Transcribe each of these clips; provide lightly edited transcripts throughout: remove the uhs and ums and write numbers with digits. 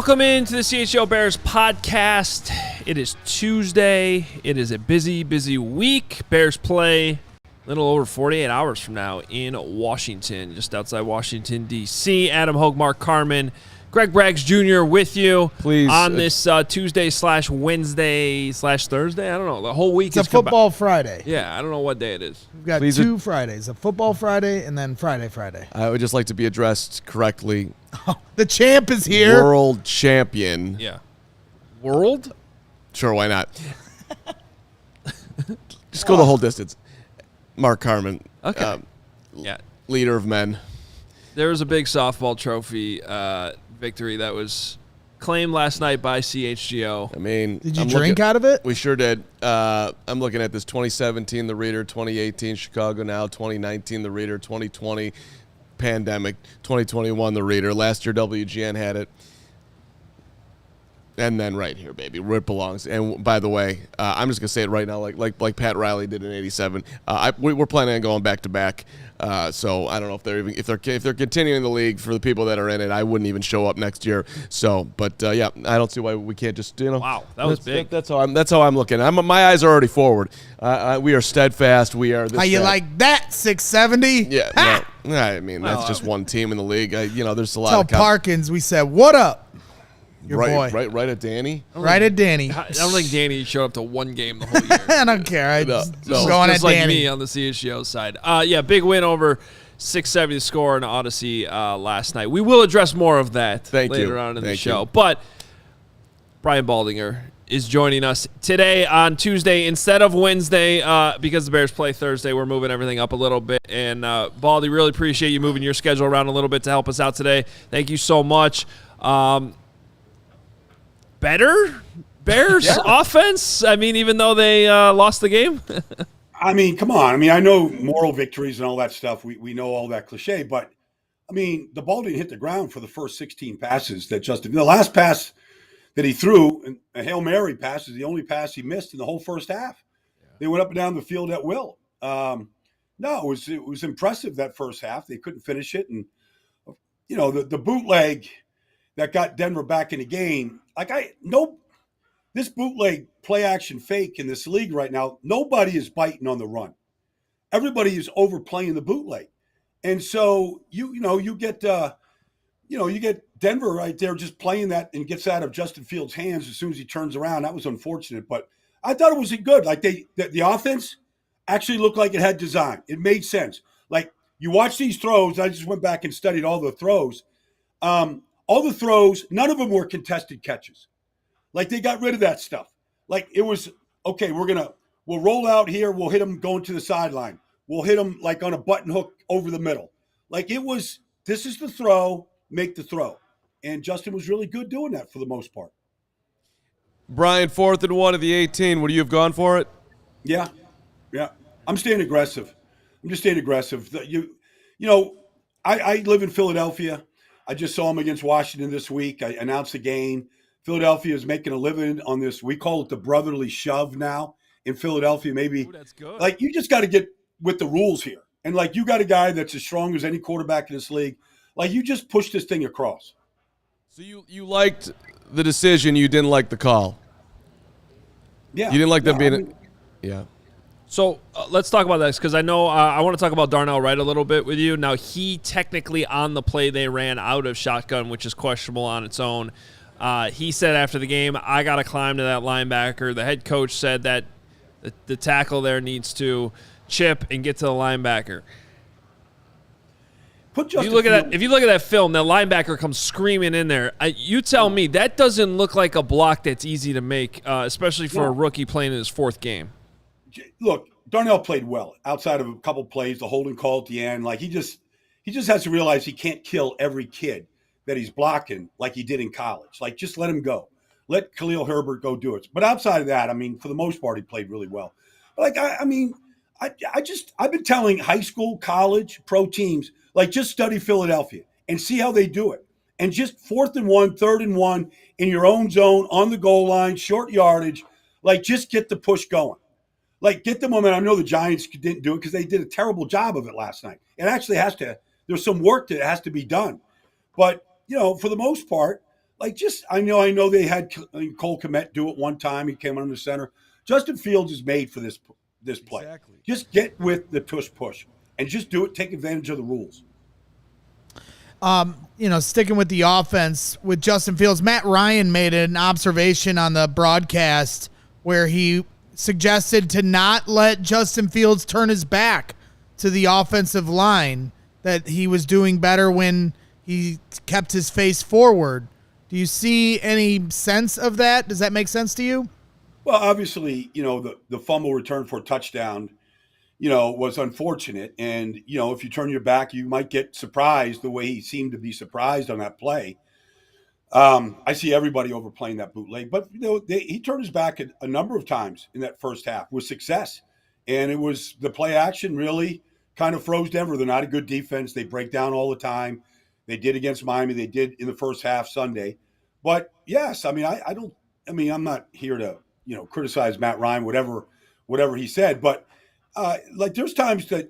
Welcome into the CHGO Bears Podcast. It is Tuesday. It is a busy, busy week. Bears play a little over 48 hours from now in Washington, just outside Washington, D.C. Adam Hoge, Mark Carman, Greg Braggs Jr. with you on this Tuesday/Wednesday/Thursday. I don't know. The whole week it's a football Friday. Yeah, I don't know what day it is. We've got two Fridays, a football Friday and then Friday. I would just like to be addressed correctly. Oh, the champ is here. World champion. Yeah. World? Sure, why not? Just go the whole distance. Mark Carman. Okay. Yeah. Leader of men. There was a big softball trophy victory that was claimed last night by CHGO. I mean, did you drink out of it? We sure did. I'm looking at this 2017, the Reader, 2018, Chicago Now, 2019, the Reader, 2020, pandemic, 2021, the Reader. Last year, WGN had it. And then right here, baby, where it belongs. And by the way, I'm just gonna say it right now, like Pat Riley did in '87. We're planning on going back to back. So I don't know if they're continuing the league for the people that are in it. I wouldn't even show up next year. So, but yeah, I don't see why we can't just Wow, that was big. That's how I'm looking. My eyes are already forward. We are steadfast. We are. How you like that? 670. Yeah. No, I mean, that's just one team in the league. There's a lot. Tell Parkins we said what up. Your boy. Right at Danny? Right at Danny. I don't think Danny showed up to one game the whole year. I don't care. Just going just at like Danny. Me on the CHGO side. Yeah, big win over 670 score in Odyssey last night. We will address more of that later on in the show. But Brian Baldinger is joining us today on Tuesday instead of Wednesday because the Bears play Thursday. We're moving everything up a little bit. And Baldy, really appreciate you moving your schedule around a little bit to help us out today. Thank you so much. Better Bears offense? I mean, even though they lost the game? I mean, come on. I mean, I know moral victories and all that stuff. We know all that cliche. But, I mean, the ball didn't hit the ground for the first 16 passes that Justin – the last pass that he threw, a Hail Mary pass, is the only pass he missed in the whole first half. Yeah. They went up and down the field at will. No, it was impressive that first half. They couldn't finish it. And, the bootleg that got Denver back in the game – this bootleg play action fake in this league right now, nobody is biting on the run. Everybody is overplaying the bootleg. And so you get Denver right there just playing that and gets out of Justin Fields' hands as soon as he turns around. That was unfortunate, but I thought it was good. Like the offense actually looked like it had design. It made sense. Like you watch these throws, I just went back and studied all the throws. All the throws, none of them were contested catches. Like they got rid of that stuff. Like it was, okay, we'll roll out here. We'll hit them going to the sideline. We'll hit them like on a button hook over the middle. Like this is the throw, make the throw. And Justin was really good doing that for the most part. Brian, 4th and 1 of the 18. Would you have gone for it? Yeah. I'm staying aggressive. I'm just staying aggressive. I live in Philadelphia. I just saw him against Washington this week. I announced the game. Philadelphia is making a living on this. We call it the brotherly shove now in Philadelphia. Maybe that's good. Like you just got to get with the rules here. And like you got a guy that's as strong as any quarterback in this league. Like you just push this thing across. So you liked the decision. You didn't like the call. Yeah. You didn't like them being yeah. So let's talk about this because I know I want to talk about Darnell Wright a little bit with you. Now, he technically on the play they ran out of shotgun, which is questionable on its own. He said after the game, I got to climb to that linebacker. The head coach said that the tackle there needs to chip and get to the linebacker. If you look at that film, that linebacker comes screaming in there. You tell me, that doesn't look like a block that's easy to make, especially for a rookie playing in his 4th game. Look, Darnell played well outside of a couple plays, the holding call at the end. Like he just has to realize he can't kill every kid that he's blocking like he did in college. Like just let him go. Let Khalil Herbert go do it. But outside of that, I mean, for the most part, he played really well. Like I've been telling high school, college, pro teams, like just study Philadelphia and see how they do it. And just 4th and 1, 3rd and 1 in your own zone on the goal line, short yardage, like just get the push going. Like, get the momentum. I know the Giants didn't do it because they did a terrible job of it last night. It actually there's some work that has to be done. But, for the most part, I know they had Cole Kmet do it one time. He came under center. Justin Fields is made for this play. Exactly. Just get with the tush push and just do it. Take advantage of the rules. Sticking with the offense with Justin Fields, Matt Ryan made an observation on the broadcast where he suggested to not let Justin Fields turn his back to the offensive line, that he was doing better when he kept his face forward. Do you see any sense of that? Does that make sense to you? Well, obviously, the fumble return for a touchdown, was unfortunate. And, if you turn your back, you might get surprised the way he seemed to be surprised on that play. I see everybody overplaying that bootleg, but he turned his back a number of times in that first half with success. And it was the play action really kind of froze Denver. They're not a good defense. They break down all the time. They did against Miami. They did in the first half Sunday. But yes, I'm not here to, criticize Matt Ryan, whatever he said. But there's times that,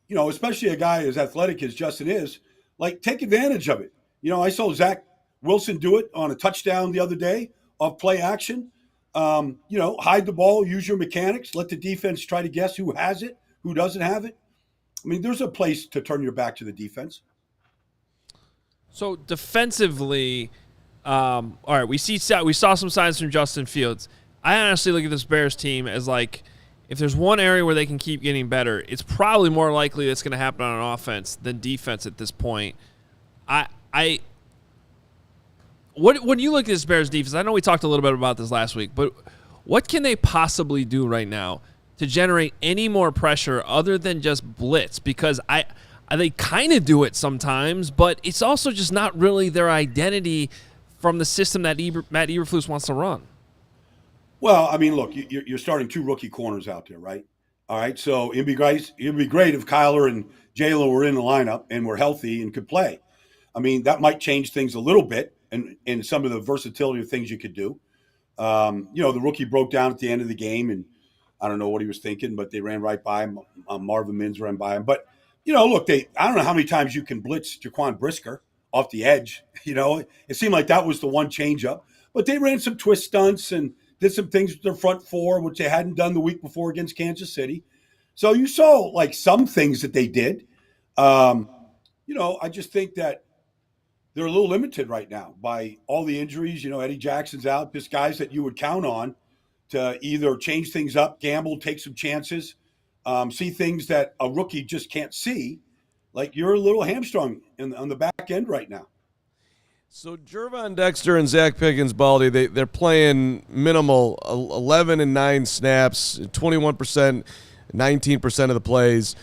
especially a guy as athletic as Justin is, take advantage of it. I saw Zach Wilson do it on a touchdown the other day of play action. Hide the ball, use your mechanics, let the defense try to guess who has it, who doesn't have it. There's a place to turn your back to the defense. So defensively, all right, we saw some signs from Justin Fields. I honestly look at this Bears team as if there's one area where they can keep getting better, it's probably more likely that's going to happen on offense than defense at this point. When you look at this Bears defense, I know we talked a little bit about this last week, but what can they possibly do right now to generate any more pressure other than just blitz? Because they kind of do it sometimes, but it's also just not really their identity from the system that Matt Eberflus wants to run. Well, look, you're starting two rookie corners out there, right? All right, so it'd be great if Kyler and Jalen were in the lineup and were healthy and could play. That might change things a little bit and some of the versatility of things you could do. The rookie broke down at the end of the game, and I don't know what he was thinking, but they ran right by him. Marvin Mims ran by him. But, look, I don't know how many times you can blitz Jaquan Brisker off the edge. It seemed like that was the one change-up. But they ran some twist stunts and did some things with their front four, which they hadn't done the week before against Kansas City. So you saw, some things that they did. I just think that they're a little limited right now by all the injuries. Eddie Jackson's out. Just guys that you would count on to either change things up, gamble, take some chances, see things that a rookie just can't see. You're a little hamstrung on the back end right now. So Gervon Dexter and Zach Pickens, Baldy, they're playing minimal 11 and 9 snaps, 21%, 19% of the plays.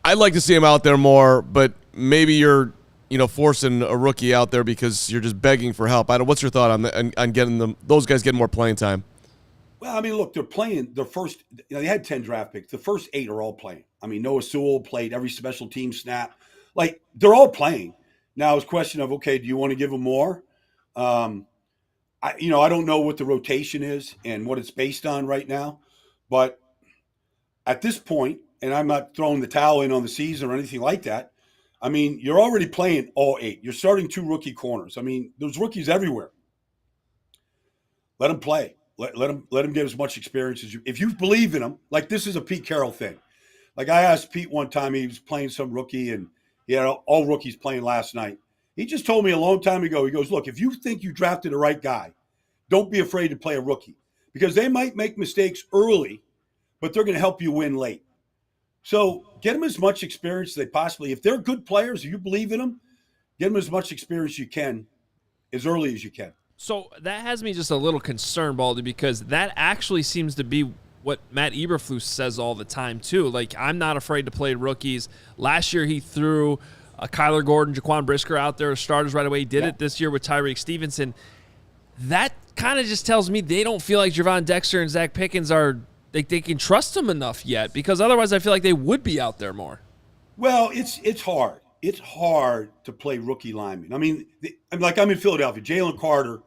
I'd like to see him out there more, but maybe you're forcing a rookie out there because you're just begging for help. What's your thought on getting those guys getting more playing time? Well, look, they're playing their first. They had 10 draft picks. The first 8 are all playing. Noah Sewell played every special team snap. They're all playing. Now it's a question of, okay, do you want to give them more? I don't know what the rotation is and what it's based on right now, but at this point, and I'm not throwing the towel in on the season or anything like that. You're already playing all 8. You're starting 2 rookie corners. There's rookies everywhere. Let them play. Let them get as much experience as you. If you believe in them, this is a Pete Carroll thing. I asked Pete one time, he was playing some rookie, and he had all rookies playing last night. He just told me a long time ago, he goes, look, if you think you drafted the right guy, don't be afraid to play a rookie because they might make mistakes early, but they're going to help you win late. So get them as much experience as they possibly. If they're good players, if you believe in them, get them as much experience as you can, as early as you can. So that has me just a little concerned, Baldy, because that actually seems to be what Matt Eberflus says all the time, too. I'm not afraid to play rookies. Last year he threw Kyler Gordon, Jaquan Brisker out there as starters right away. He did it this year with Tyreek Stevenson. That kind of just tells me they don't feel like Gervon Dexter and Zach Pickens are they can trust them enough yet, because otherwise I feel like they would be out there more. Well, it's hard. It's hard to play rookie linemen. I'm in Philadelphia. Jalen Carter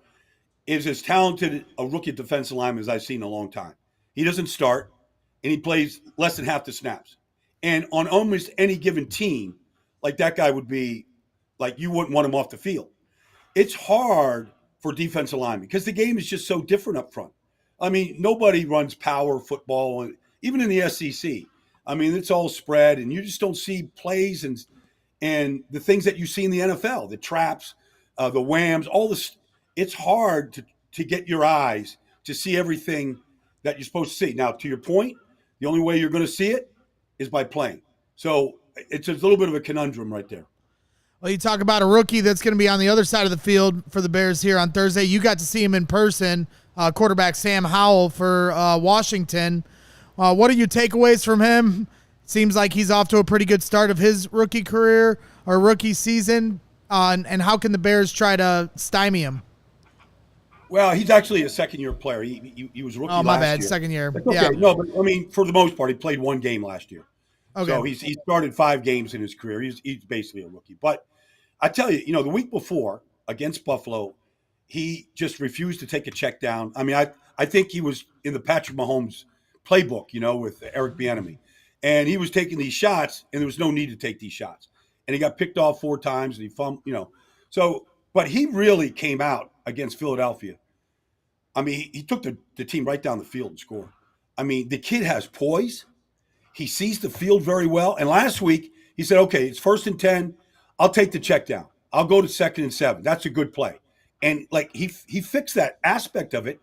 is as talented a rookie defensive lineman as I've seen in a long time. He doesn't start, and he plays less than half the snaps. And on almost any given team, that guy would be, you wouldn't want him off the field. it's hard for defensive linemen because the game is just so different up front. I mean, nobody runs power football, even in the SEC. I mean, it's all spread, and you just don't see plays and the things that you see in the NFL, the traps, the whams, all this. It's hard to get your eyes to see everything that you're supposed to see. Now, to your point, the only way you're going to see it is by playing. So it's a little bit of a conundrum right there. Well, you talk about a rookie that's going to be on the other side of the field for the Bears here on Thursday. You got to see him in person, quarterback Sam Howell for Washington. What are your takeaways from him? Seems like he's off to a pretty good start of his rookie career or rookie season. And how can the Bears try to stymie him? Well, he's actually a second-year player. He was rookie last year. Oh, my bad, second year. Okay. Yeah. No, but, I mean, for the most part, he played one game last year. Okay. So he started 5 games in his career. He's basically a rookie. But I tell you, the week before against Buffalo, he just refused to take a check down. I mean, I think he was in the Patrick Mahomes playbook, with Eric Bieniemy. And he was taking these shots, and there was no need to take these shots. And he got picked off 4 times, and he fumbled, So, but he really came out against Philadelphia. I mean, he took the team right down the field and scored. I mean, the kid has poise. He sees the field very well. And last week, he said, okay, it's 1st and 10. I'll take the check down. I'll go to 2nd and 7. That's a good play. And, he fixed that aspect of it.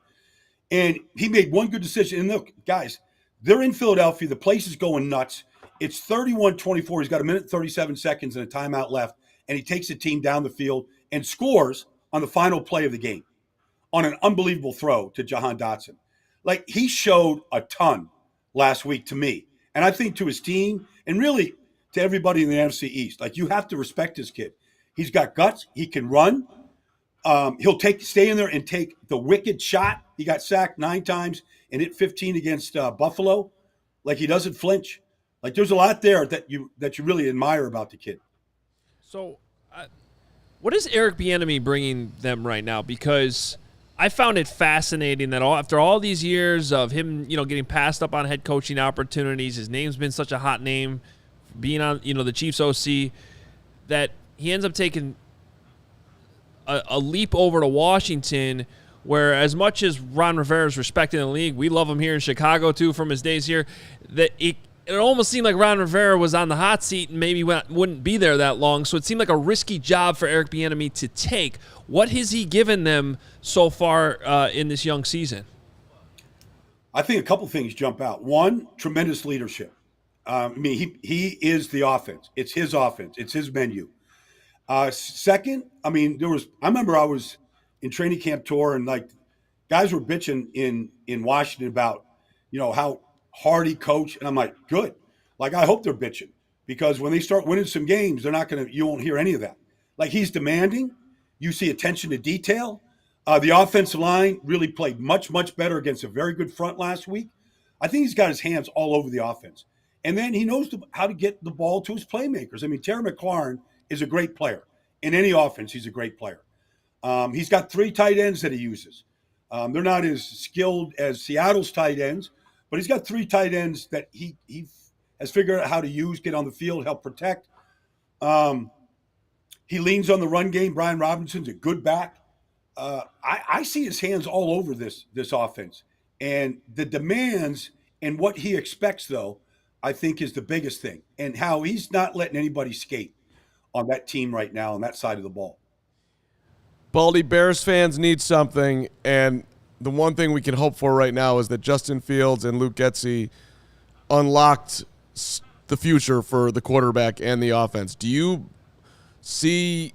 And he made one good decision. And look, guys, they're in Philadelphia. The place is going nuts. It's 31-24. He's got 1 minute and 37 seconds and a timeout left. And he takes the team down the field and scores on the final play of the game on an unbelievable throw to Jahan Dotson. He showed a ton last week to me. And I think to his team and really to everybody in the NFC East. You have to respect this kid. He's got guts. He can run. He'll stay in there and take the wicked shot. He got sacked 9 times and hit 15 against Buffalo. He doesn't flinch. There's a lot there that you really admire about the kid. So, what is Eric Bieniemy bringing them right now? Because I found it fascinating that after all these years of him, getting passed up on head coaching opportunities, his name's been such a hot name, being on, the Chiefs OC, that he ends up taking a leap over to Washington, where as much as Ron Rivera is respected in the league, we love him here in Chicago too from his days here, that it almost seemed like Ron Rivera was on the hot seat and maybe wouldn't be there that long. So it seemed like a risky job for Eric Bieniemy to take. What has he given them so far in this young season? I think a couple things jump out. One, tremendous leadership. He is the offense. It's his offense. It's his menu. Second, I remember I was in training camp tour and guys were bitching in Washington about, how hard he coached. And I'm like, good. I hope they're bitching because when they start winning some games, you won't hear any of that. He's demanding. You see attention to detail. The offensive line really played much, much better against a very good front last week. I think he's got his hands all over the offense. And then he knows how to get the ball to his playmakers. Terry McLaurin is a great player. In any offense, he's a great player. He's got 3 tight ends that he uses. They're not as skilled as Seattle's tight ends, but he's got 3 tight ends that he has figured out how to use, get on the field, help protect. He leans on the run game. Brian Robinson's a good back. I see his hands all over this offense. And the demands and what he expects, though, I think is the biggest thing. And how he's not letting anybody skate on that team right now on that side of the ball. Baldy, Bears fans need something, and the one thing we can hope for right now is that Justin Fields and Luke Getsy unlocked the future for the quarterback and the offense. Do you need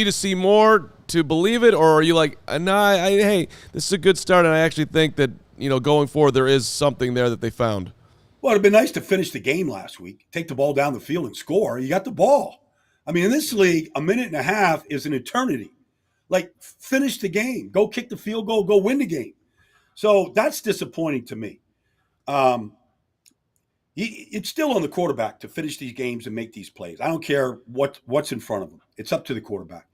to see more to believe it, or are you hey, this is a good start, and I actually think that, going forward there is something there that they found? Well, it'd been nice to finish the game last week, take the ball down the field and score. You got the ball. In this league, 1.5 minutes is an eternity. Finish the game. Go kick the field goal. Go win the game. So that's disappointing to me. It's still on the quarterback to finish these games and make these plays. I don't care what's in front of them. It's up to the quarterback.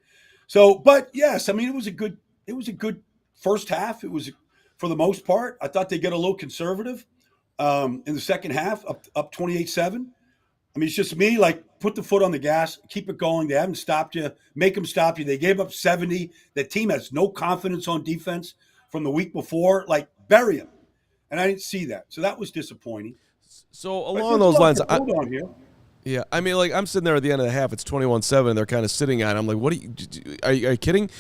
So, but yes, it was a good first half. It was, for the most part, I thought they'd get a little conservative in the second half, up 28-7. I mean, it's just me, like, put the foot on the gas, keep it going. They haven't stopped you. Make them stop you. They gave up 70. The team has no confidence on defense from the week before. Like, bury them. And I didn't see that. So that was disappointing. So along those lines, on here. Yeah, I mean, like, I'm sitting there at the end of the half. It's 21-7, and they're kind of sitting on it. I'm like, what are you kidding?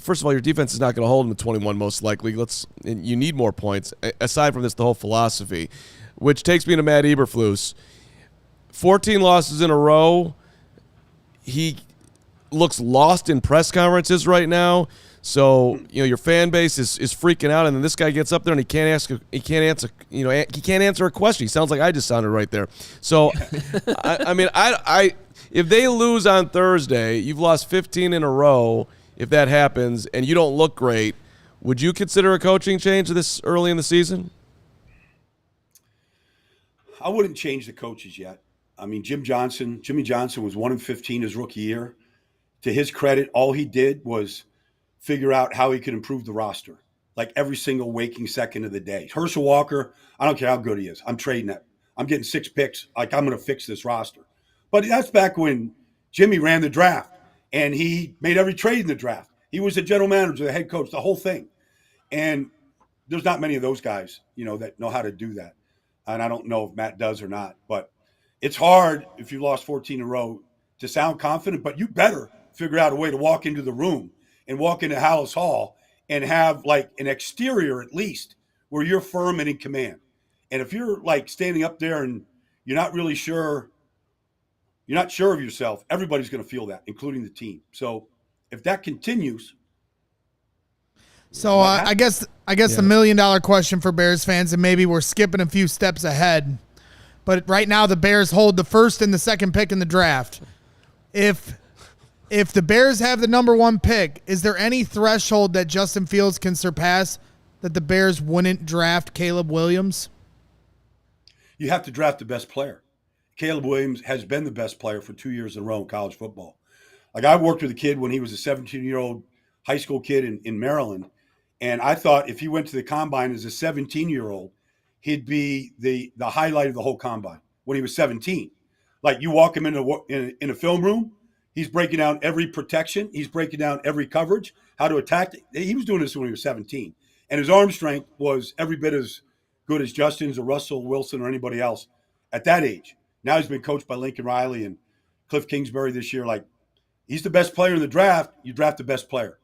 First of all, your defense is not going to hold them to 21 most likely. You need more points. Aside from this, the whole philosophy, which takes me to Matt Eberflus. 14 losses in a row. He looks lost in press conferences right now. So, your fan base is freaking out, and then this guy gets up there and he can't answer a question. He sounds like I just sounded right there. So, I mean, if they lose on Thursday, you've lost 15 in a row. If that happens and you don't look great, would you consider a coaching change this early in the season? I wouldn't change the coaches yet. I mean, Jimmy Johnson was 1-15 his rookie year. To his credit, all he did was figure out how he could improve the roster, like every single waking second of the day. Herschel Walker, I don't care how good he is. I'm trading that. I'm getting 6 picks. Like, I'm going to fix this roster. But that's back when Jimmy ran the draft, and he made every trade in the draft. He was the general manager, the head coach, the whole thing. And there's not many of those guys, that know how to do that. And I don't know if Matt does or not. But it's hard if you lost 14 in a row to sound confident, but you better figure out a way to walk into the room and walk into Hallis Hall and have, like, an exterior at least where you're firm and in command. And if you're, like, standing up there and you're not really sure, you're not sure of yourself, everybody's going to feel that, including the team. So if that continues. So I guess the $1 million question for Bears fans, and maybe we're skipping a few steps ahead, but right now the Bears hold the first and the second pick in the draft. If the Bears have the number 1 pick, is there any threshold that Justin Fields can surpass that the Bears wouldn't draft Caleb Williams? You have to draft the best player. Caleb Williams has been the best player for 2 years in a row in college football. Like, I worked with a kid when he was a 17-year-old high school kid in Maryland, and I thought if he went to the combine as a 17-year-old, he'd be the highlight of the whole combine when he was 17. Like, you walk him in a film room, he's breaking down every protection. He's breaking down every coverage, how to attack. He was doing this when he was 17. And his arm strength was every bit as good as Justin's or Russell Wilson or anybody else at that age. Now he's been coached by Lincoln Riley and Cliff Kingsbury this year. Like, he's the best player in the draft. You draft the best player.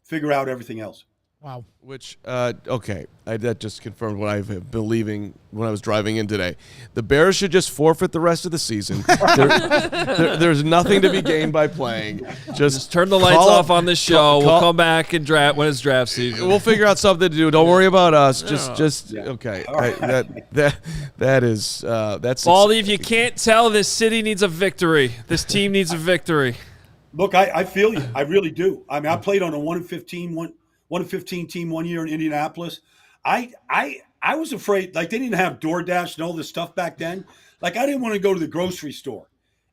Figure out everything else. Wow. Which, okay, that just confirmed what I've been believing when I was driving in today. The Bears should just forfeit the rest of the season. There's nothing to be gained by playing. Just turn the lights off on this show. We'll come back and draft when it's draft season. We'll figure out something to do. Don't worry about us. Yeah. Okay. Right. That's Baldy, if you can't tell, this city needs a victory. This team needs a victory. Look, I feel you. I really do. I mean, I played on a 1-15 team 1 year in Indianapolis. I was afraid, like, they didn't have DoorDash and all this stuff back then. Like, I didn't want to go to the grocery store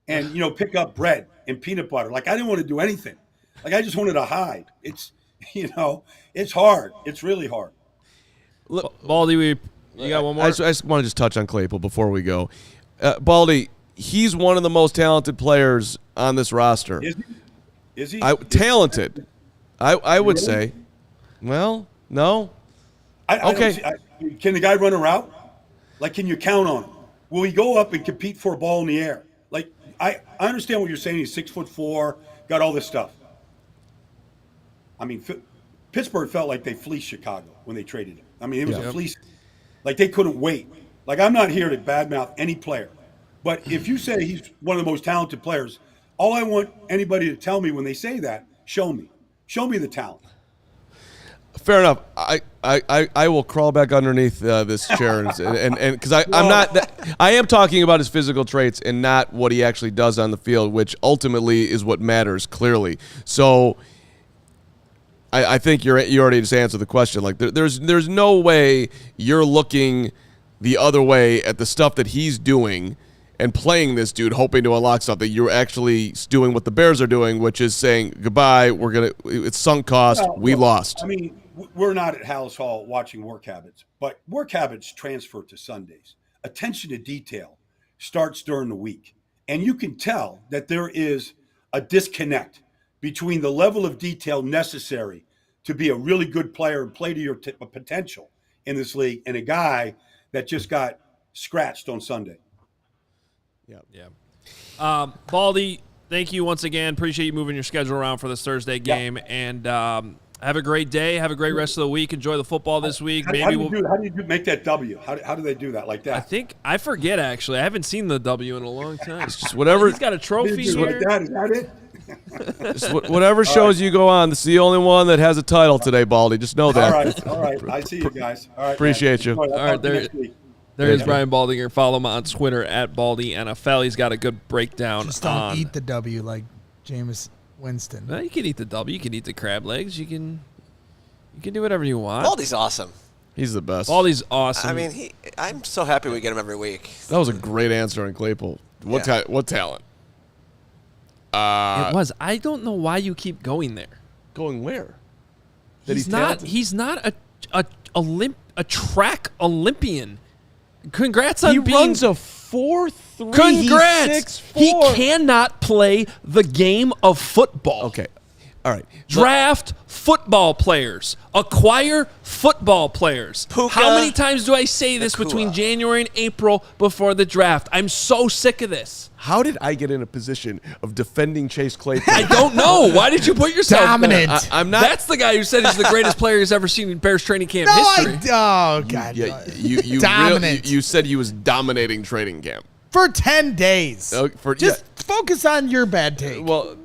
and, pick up bread and peanut butter. Like, I didn't want to do anything. Like, I just wanted to hide. It's, it's hard. It's really hard. Baldy, you got one more? I just want to just touch on Claypool before we go. Baldy, he's one of the most talented players on this roster. Is he? Talented. I would say. Well, no. Okay. Can the guy run a route? Like, can you count on him? Will he go up and compete for a ball in the air? Like, I understand what you're saying. He's 6'4", got all this stuff. I mean, Pittsburgh felt like they fleeced Chicago when they traded him. I mean, it was a fleece. Like, they couldn't wait. Like, I'm not here to badmouth any player. But if you say he's one of the most talented players, all I want anybody to tell me when they say that, show me. Show me the talent. Fair enough. I will crawl back underneath this chair and because I'm not. I am talking about his physical traits and not what he actually does on the field, which ultimately is what matters. Clearly, so I think you already just answered the question. Like, there's no way you're looking the other way at the stuff that he's doing and playing this dude, hoping to unlock something. You're actually doing what the Bears are doing, which is saying goodbye. It's sunk cost. We lost. I mean, we're not at Hallis Hall watching work habits, but work habits transfer to Sundays. Attention to detail starts during the week. And you can tell that there is a disconnect between the level of detail necessary to be a really good player and play to your potential in this league and a guy that just got scratched on Sunday. Yeah. Baldy, thank you once again. Appreciate you moving your schedule around for this Thursday game. Yeah. And have a great day. Have a great rest of the week. Enjoy the football this week. How do you make that W? How do they do that like that? I forget, actually. I haven't seen the W in a long time. It's just whatever. He's got a trophy here. Like that. Is that it? Whatever shows you go on, this is the only one that has a title today, Baldy. Just know that. All right. I see you guys. All right. Appreciate you. All right, there is Brian Baldinger. Follow him on Twitter at BaldyNFL. He's got a good breakdown. Just don't eat the W like Jameis Winston. Well, you can eat the W. You can eat the crab legs. You can do whatever you want. Baldy's awesome. He's the best. Baldy's awesome. I mean, I'm so happy we get him every week. That was a great answer on Claypool. What talent? It was. I don't know why you keep going there. Going where? He's not a track Olympian. Congrats on he being. He runs a 4.3. Congrats. He cannot play the game of football. Okay. All right. Draft football players. Acquire football players. Puka How many times do I say this between January and April before the draft? I'm so sick of this. How did I get in a position of defending Chase Claypool? I don't know. Why did you put yourself dominant? I'm not. That's the guy who said he's the greatest player he's ever seen in Bears training camp history. Oh God! You dominant. You said he was dominating training camp for 10 days. Just focus on your bad take. Well,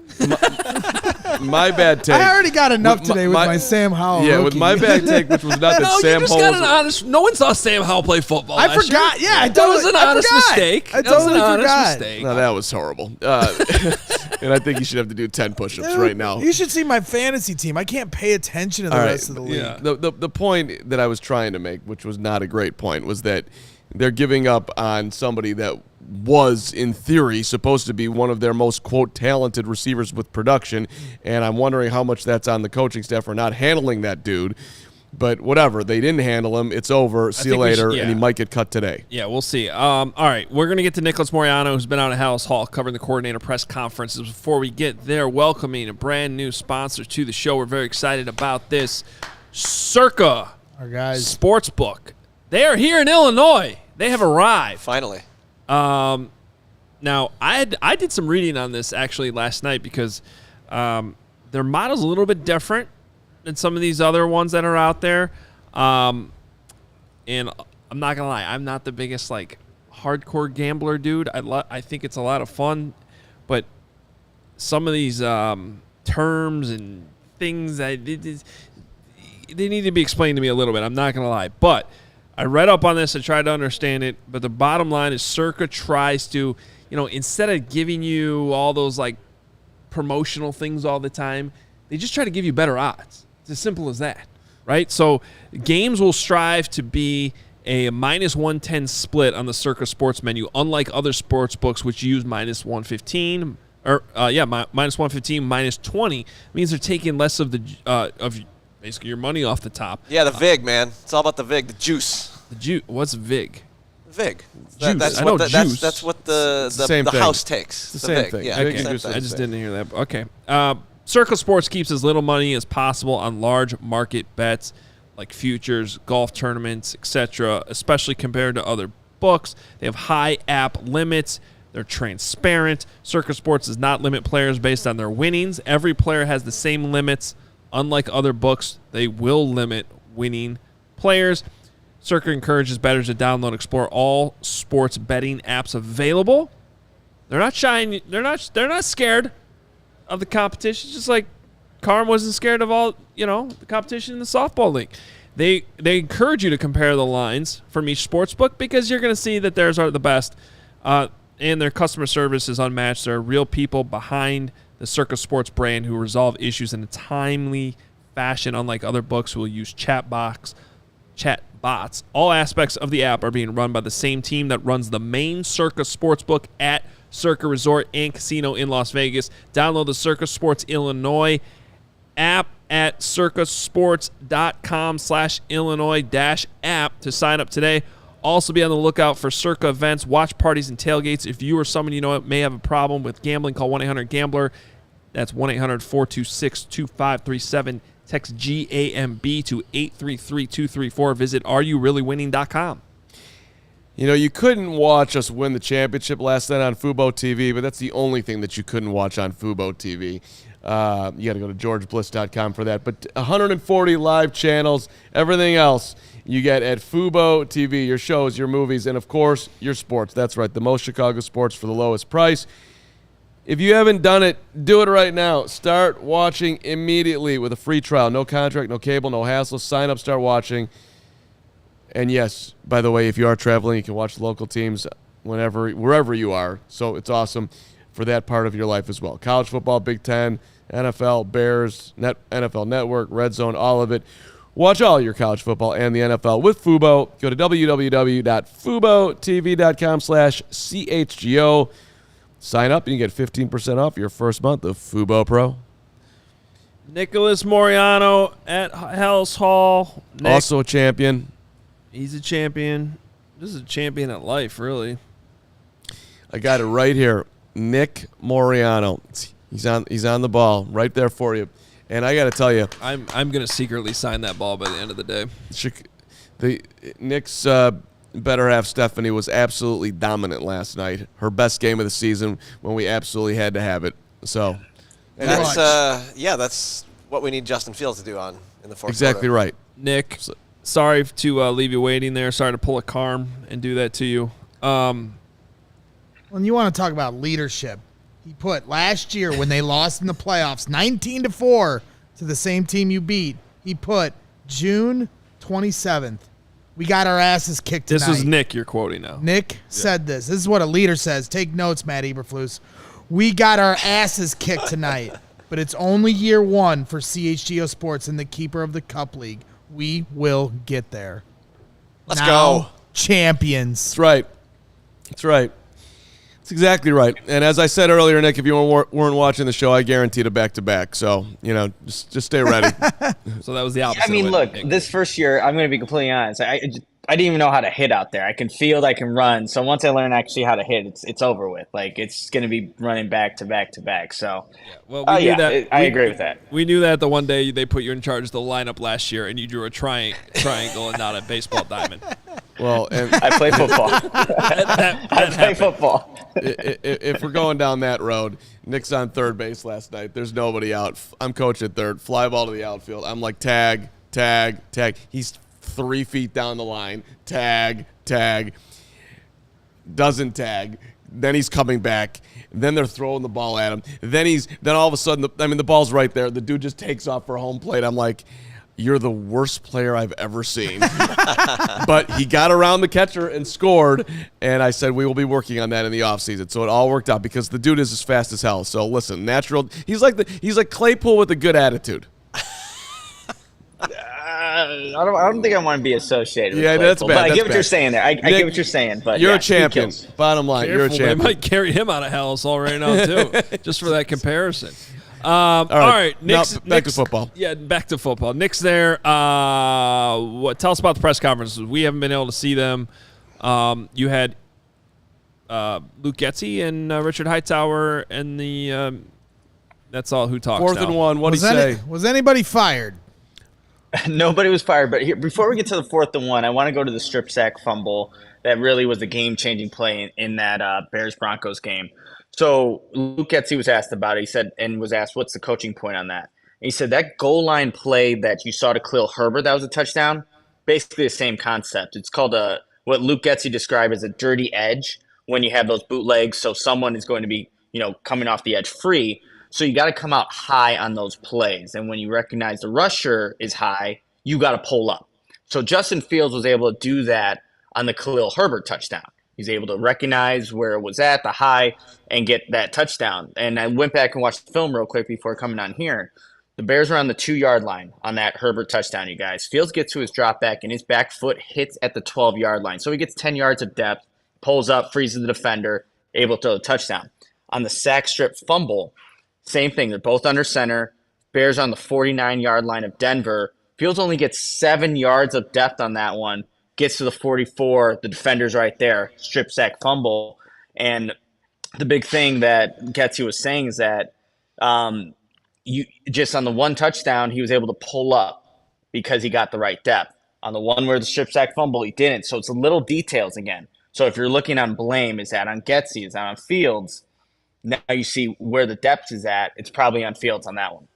my bad take. I already got enough today with my Sam Howell. Yeah, rookie. with my bad take, which was not that Sam Howell. Got an honest. No one saw Sam Howell play football. I forgot. Year. Yeah, that was an honest mistake. I totally forgot. No, that was horrible. And I think you should have to do 10 push-ups right now. You should see my fantasy team. I can't pay attention to the rest of the league. Yeah. The point that I was trying to make, which was not a great point, was that they're giving up on somebody that was, in theory, supposed to be one of their most, quote, talented receivers with production, and I'm wondering how much that's on the coaching staff for not handling that dude. But whatever, they didn't handle him. It's over. See you later, and he might get cut today. Yeah, we'll see. All right, we're going to get to Nicholas Moriano, who's been out at Hallis Hall covering the coordinator press conferences. Before we get there, welcoming a brand new sponsor to the show. We're very excited about this. Circa, our guys, Sportsbook. They are here in Illinois. They have arrived. Finally. Now, I did some reading on this actually last night because their model's a little bit different than some of these other ones that are out there. And I'm not gonna lie, I'm not the biggest hardcore gambler dude. I think it's a lot of fun, but some of these terms and things they need to be explained to me a little bit. I'm not gonna lie, but I read up on this. I tried to understand it, but the bottom line is Circa tries to, instead of giving you all those promotional things all the time, they just try to give you better odds. It's as simple as that, right? So games will strive to be a -110 split on the Circa sports menu, unlike other sports books which use -115 or -115, -20. It means they're taking less of the basically your money off the top. Yeah, the VIG, man. It's all about the VIG, the juice. The juice. What's VIG? VIG. Juice. That's I know what juice. That's what the house takes. It's the same thing. Yeah, okay. same I thing. just didn't hear that. Okay. Circa Sports keeps as little money as possible on large market bets like futures, golf tournaments, etc., especially compared to other books. They have high app limits. They're transparent. Circa Sports does not limit players based on their winnings. Every player has the same limits. Unlike other books, they will limit winning players. Circa encourages bettors to download and explore all sports betting apps available. They're not shy. They're not scared of the competition. Just like Carman wasn't scared of all the competition in the softball league. They encourage you to compare the lines from each sports book because you're going to see that theirs are the best, and their customer service is unmatched. There are real people behind the Circa Sports brand who resolve issues in a timely fashion, unlike other books who will use chat bots. All aspects of the app are being run by the same team that runs the main Circa Sportsbook at Circa Resort and Casino in Las Vegas. Download the Circa Sports Illinois app at circasports.com/Illinois-app to sign up today. Also be on the lookout for Circa events, watch parties, and tailgates. If you or someone you know may have a problem with gambling, call 1-800-GAMBLER. That's 1-800-426-2537. Text GAMB to 833-234. Visit areyoureallywinning.com. You know, you couldn't watch us win the championship last night on FuboTV, but that's the only thing that you couldn't watch on FuboTV. You got to go to georgebliss.com for that. But 140 live channels, everything else you get at FuboTV, your shows, your movies, and, of course, your sports. That's right, the most Chicago sports for the lowest price. If you haven't done it, do it right now. Start watching immediately with a free trial. No contract, no cable, no hassle. Sign up, start watching. And yes, by the way, if you are traveling, you can watch the local teams wherever you are. So it's awesome for that part of your life as well. College football, Big Ten, NFL, Bears, NFL Network, Red Zone, all of it. Watch all your college football and the NFL with Fubo. Go to www.FuboTV.com/CHGO. Sign up and you get 15% off your first month of Fubo Pro. Nicholas Moriano at Hell's Hall. Nick, also a champion. He's a champion. This is a champion at life, really. I got it right here. Nick Moriano. He's on the ball right there for you. And I got to tell you, I'm going to secretly sign that ball by the end of the day. Nick's better half, Stephanie, was absolutely dominant last night. Her best game of the season when we absolutely had to have it. So that's what we need Justin Fields to do in the fourth exactly quarter. Right. Nick, sorry to leave you waiting there. Sorry to pull a Carm and do that to you. When you want to talk about leadership, he put last year when they lost in the playoffs 19-4 to the same team you beat, he put June 27th. We got our asses kicked tonight. This was Nick you're quoting now. Nick said this. This is what a leader says. Take notes, Matt Eberflus. We got our asses kicked tonight, but it's only year one for CHGO Sports and the keeper of the Cup League. We will get there. Let's go. Champions. That's right. That's right. That's exactly right. And as I said earlier, Nick, if you weren't watching the show, I guaranteed a back-to-back. So, just stay ready. So that was the opposite. I mean, look, this first year, I'm going to be completely honest. I didn't even know how to hit out there. I can field, I can run. So once I learn actually how to hit, it's over with. Like, it's going to be running back to back to back. So, we knew that. I agree with that. We knew that the one day they put you in charge of the lineup last year, and you drew a triangle and not a baseball diamond. Well, and I play football. I play football. If we're going down that road, Nick's on third base last night. There's nobody out. I'm coaching third. Fly ball to the outfield. I'm like, tag, tag, tag. He's 3 feet down the line. Tag, tag. Doesn't tag. Then he's coming back. Then they're throwing the ball at him. Then all of a sudden, the ball's right there. The dude just takes off for home plate. I'm like, you're the worst player I've ever seen. But he got around the catcher and scored, and I said we will be working on that in the offseason. So it all worked out because the dude is as fast as hell. So listen, natural. He's like Claypool with a good attitude. I don't think I want to be associated with Claypool, that's bad. But I that's get what bad. you're saying there. I get what you're saying. But you're yeah, a champion. Bottom line, you're a champion. They might carry him out of hell's hall right now, too, just for that comparison. All right. Back to football. Yeah, back to football. Nick's there. Tell us about the press conferences. We haven't been able to see them. You had Luke Getsy and Richard Hightower and the that's all who talks Fourth now. and one. What did he say? Was anybody fired? Nobody was fired. But here, before we get to the 4th and 1, I want to go to the strip sack fumble that really was the game-changing play in that Bears-Broncos game. So Luke Getsy was asked about it. He said, and was asked, what's the coaching point on that? And he said that goal line play that you saw to Khalil Herbert, that was a touchdown, basically the same concept. It's called what Luke Getsy described as a dirty edge when you have those bootlegs. So someone is going to be, coming off the edge free. So you got to come out high on those plays. And when you recognize the rusher is high, you got to pull up. So Justin Fields was able to do that on the Khalil Herbert touchdown. He's able to recognize where it was at, the high, and get that touchdown. And I went back and watched the film real quick before coming on here. The Bears are on the 2-yard line on that Herbert touchdown, you guys. Fields gets to his drop back, and his back foot hits at the 12-yard line. So he gets 10 yards of depth, pulls up, freezes the defender, able to throw the touchdown. On the sack strip fumble, same thing. They're both under center. Bears on the 49-yard line of Denver. Fields only gets 7 yards of depth on that one, gets to the 44, the defender's right there, strip sack fumble. And the big thing that Getsy was saying is that you just on the one touchdown, he was able to pull up because he got the right depth. On the one where the strip sack fumble, he didn't. So it's the little details again. So if you're looking on blame, is that on Getsy? Is that on Fields? Now you see where the depth is at. It's probably on Fields on that one.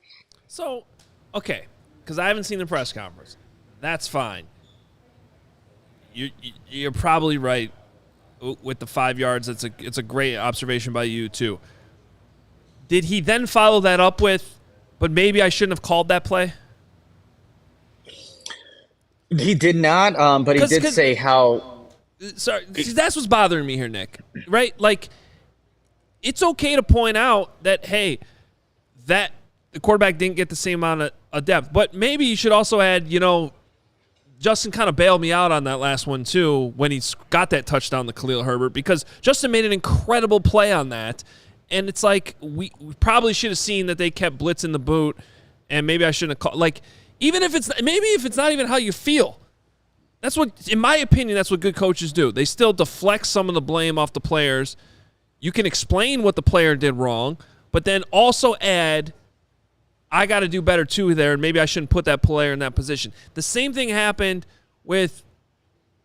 So, okay, because I haven't seen the press conference. That's fine. You're probably right with the 5 yards. It's a great observation by you, too. Did he then follow that up with, but maybe I shouldn't have called that play? He did not, but he did say how... Sorry, that's what's bothering me here, Nick. Right? Like, it's okay to point out that, hey, that the quarterback didn't get the same amount of depth. But maybe you should also add, Justin kind of bailed me out on that last one, too, when he got that touchdown to Khalil Herbert, because Justin made an incredible play on that. And it's like, we probably should have seen that they kept blitzing the boot, and maybe I shouldn't have called. Like, even if it's not even how you feel. That's what, in my opinion, that's what good coaches do. They still deflect some of the blame off the players. You can explain what the player did wrong, but then also add, I got to do better too there, and maybe I shouldn't put that player in that position. The same thing happened with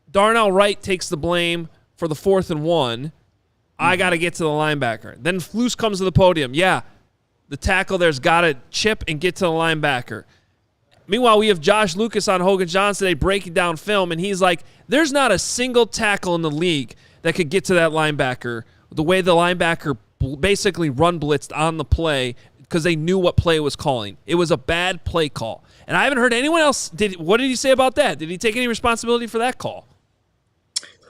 Darnell Wright takes the blame for the 4th and 1. I got to get to the linebacker. Then Flus comes to the podium. Yeah, the tackle there's got to chip and get to the linebacker. Meanwhile, we have Josh Lucas on Hoge and Johns today breaking down film, and he's like, there's not a single tackle in the league that could get to that linebacker the way the linebacker basically run blitzed on the play because they knew what play was calling. It was a bad play call. And I haven't heard anyone else. What did he say about that? Did he take any responsibility for that call?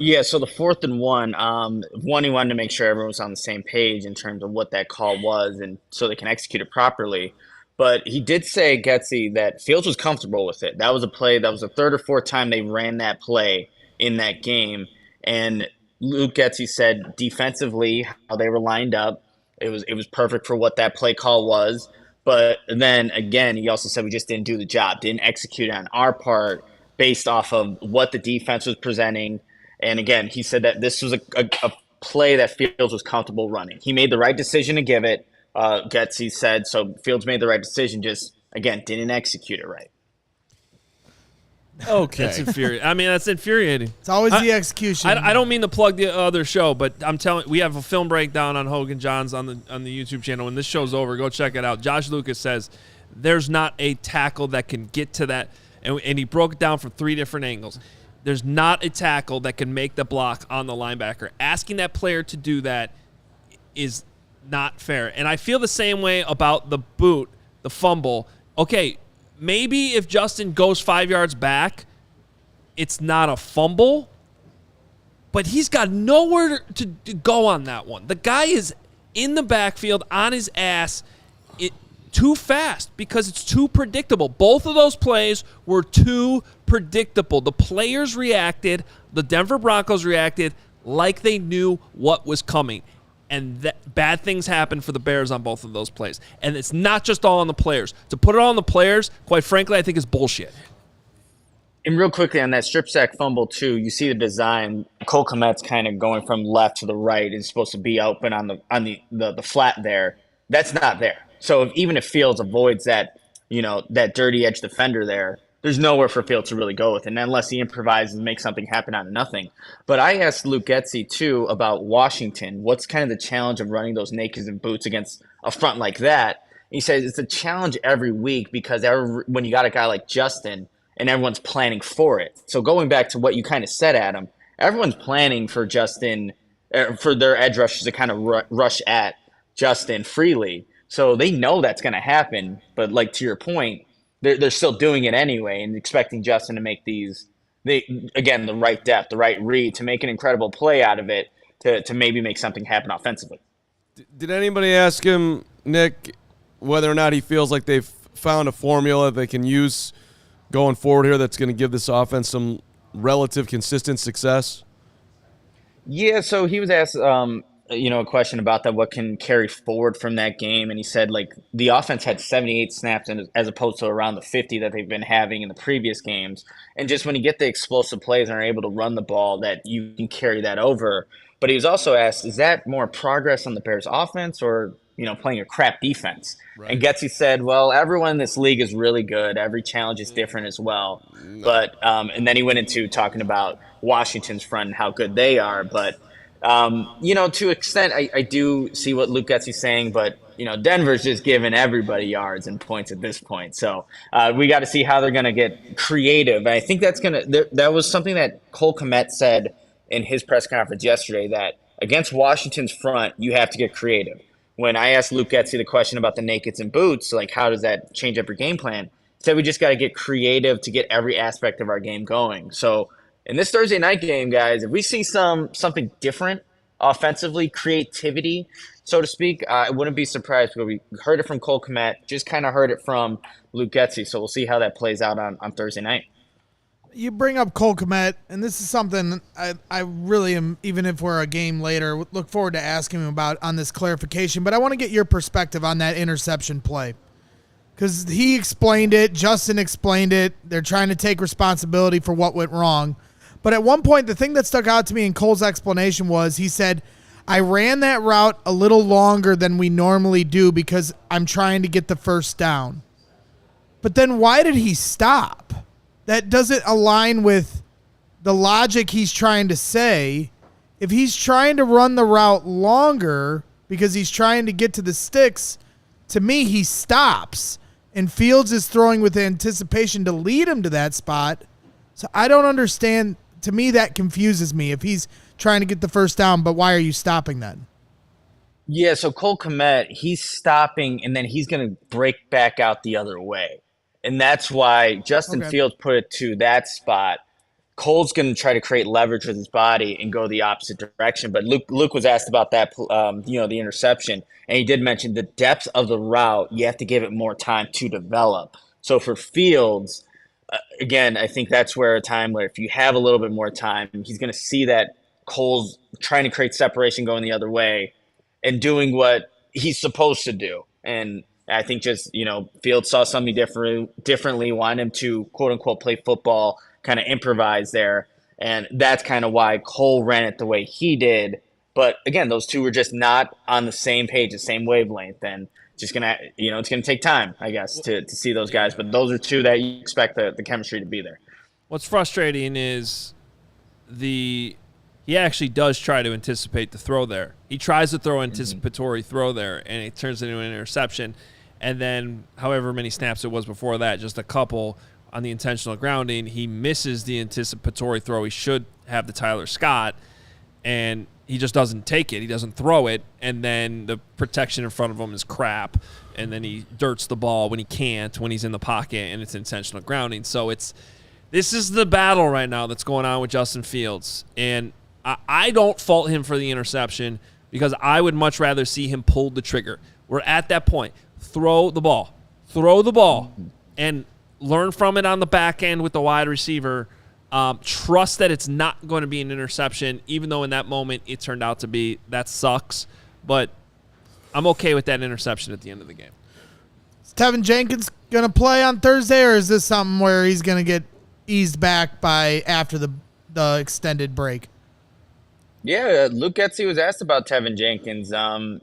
Yeah, so the 4th and 1, he wanted to make sure everyone was on the same page in terms of what that call was and so they can execute it properly. But he did say, Getsy, that Fields was comfortable with it. That was a play. That was the 3rd or 4th time they ran that play in that game. And Luke Getsy said defensively how they were lined up, it was perfect for what that play call was. But then, again, he also said we just didn't do the job, didn't execute on our part based off of what the defense was presenting. And, again, he said that this was a play that Fields was comfortable running. He made the right decision to give it. Getsy said, so Fields made the right decision, just, again, didn't execute it right. Okay. That's infuriating. I mean, that's infuriating. It's always the execution. I don't mean to plug the other show, but I'm telling we have a film breakdown on Hoge and Johns on the YouTube channel. When this show's over, go check it out. Josh Lucas says there's not a tackle that can get to that, and he broke it down from 3 different angles. There's not a tackle that can make the block on the linebacker. Asking that player to do that is not fair. And I feel the same way about the boot, the fumble. Okay, maybe if Justin goes 5 yards back, it's not a fumble, but he's got nowhere to go on that one. The guy is in the backfield on his ass too fast because it's too predictable. Both of those plays were too predictable. The players reacted, the Denver Broncos reacted like they knew what was coming. And bad things happen for the Bears on both of those plays. And it's not just all on the players. To put it all on the players, quite frankly, I think is bullshit. And real quickly on that strip sack fumble, too, you see the design. Cole Kmet's kind of going from left to the right. It's supposed to be open on the flat there. That's not there. So even if Fields avoids that, that dirty edge defender there, there's nowhere for Fields to really go with it, and unless he improvises and makes something happen out of nothing. But I asked Luke Getsy, too, about Washington. What's kind of the challenge of running those nakeds and boots against a front like that? He says it's a challenge every week because when you got a guy like Justin and everyone's planning for it. So going back to what you kind of said, Adam, everyone's planning for Justin, for their edge rushers to kind of rush at Justin freely. So they know that's going to happen. But like to your point, they're still doing it anyway and expecting Justin to make the right depth, the right read, to make an incredible play out of it, to maybe make something happen offensively. Did anybody ask him, Nick, whether or not he feels like they've found a formula they can use going forward here that's going to give this offense some relative consistent success? Yeah, so he was asked a question about that, what can carry forward from that game. And he said, like, the offense had 78 snaps as opposed to around the 50 that they've been having in the previous games. And just when you get the explosive plays and are able to run the ball, that you can carry that over. But he was also asked, is that more progress on the Bears offense or, playing a crap defense? Right. And Getsy said, well, everyone in this league is really good. Every challenge is different as well. But and then he went into talking about Washington's front and how good they are. But to extent, I do see what Luke Getsy's saying, but, Denver's just giving everybody yards and points at this point. So we got to see how they're going to get creative. And I think that was something that Cole Kmet said in his press conference yesterday, that against Washington's front, you have to get creative. When I asked Luke Getsy the question about the nakeds and boots, like, how does that change up your game plan? He said we just got to get creative to get every aspect of our game going. So in this Thursday night game, guys, if we see something different offensively, creativity, so to speak, I wouldn't be surprised, because we heard it from Cole Kmet, just kind of heard it from Luke Getsy. So we'll see how that plays out on Thursday night. You bring up Cole Kmet, and this is something I really am, even if we're a game later, look forward to asking him about on this clarification. But I want to get your perspective on that interception play, because he explained it, Justin explained it. They're trying to take responsibility for what went wrong. But at one point, the thing that stuck out to me in Cole's explanation was he said, I ran that route a little longer than we normally do because I'm trying to get the first down. But then why did he stop? That doesn't align with the logic he's trying to say. If he's trying to run the route longer because he's trying to get to the sticks, to me, he stops. And Fields is throwing with anticipation to lead him to that spot. So I don't understand. To me, that confuses me. If he's trying to get the first down, but why are you stopping then? Yeah, so Cole Kmet, he's stopping, and then he's going to break back out the other way. And that's wwhy Justin Fields put it to that spot. Cole's going to try to create leverage with his body and go the opposite direction. But Luke was asked about that, the interception. And he did mention the depth of the route. You have to give it more time to develop. So for Fields, again, I think that's where if you have a little bit more time, he's going to see that Cole's trying to create separation going the other way and doing what he's supposed to do. And I think just, Fields saw something differently, wanted him to, quote unquote, play football, kind of improvise there. And that's kind of why Cole ran it the way he did. But again, those two were just not on the same page, the same wavelength. And just going to, it's going to take time, I guess, to see those guys. But those are two that you expect the chemistry to be there. What's frustrating is he actually does try to anticipate the throw there. He tries to throw anticipatory throw there, and it turns into an interception. And then however many snaps it was before that, just a couple on the intentional grounding, he misses the anticipatory throw. He should have the Tyler Scott, and he just doesn't take it. He doesn't throw it, and then the protection in front of him is crap, and then he dirts the ball when he can't, when he's in the pocket, and it's intentional grounding. So this is the battle right now that's going on with Justin Fields, and I don't fault him for the interception because I would much rather see him pull the trigger. We're at that point. Throw the ball, and learn from it on the back end with the wide receiver. Trust that it's not going to be an interception, even though in that moment it turned out to be. That sucks, but I'm okay with that interception at the end of the game. Is Tevin Jenkins going to play on Thursday, or is this something where he's going to get eased back by after the extended break? Yeah, Luke Getsy was asked about Tevin Jenkins, and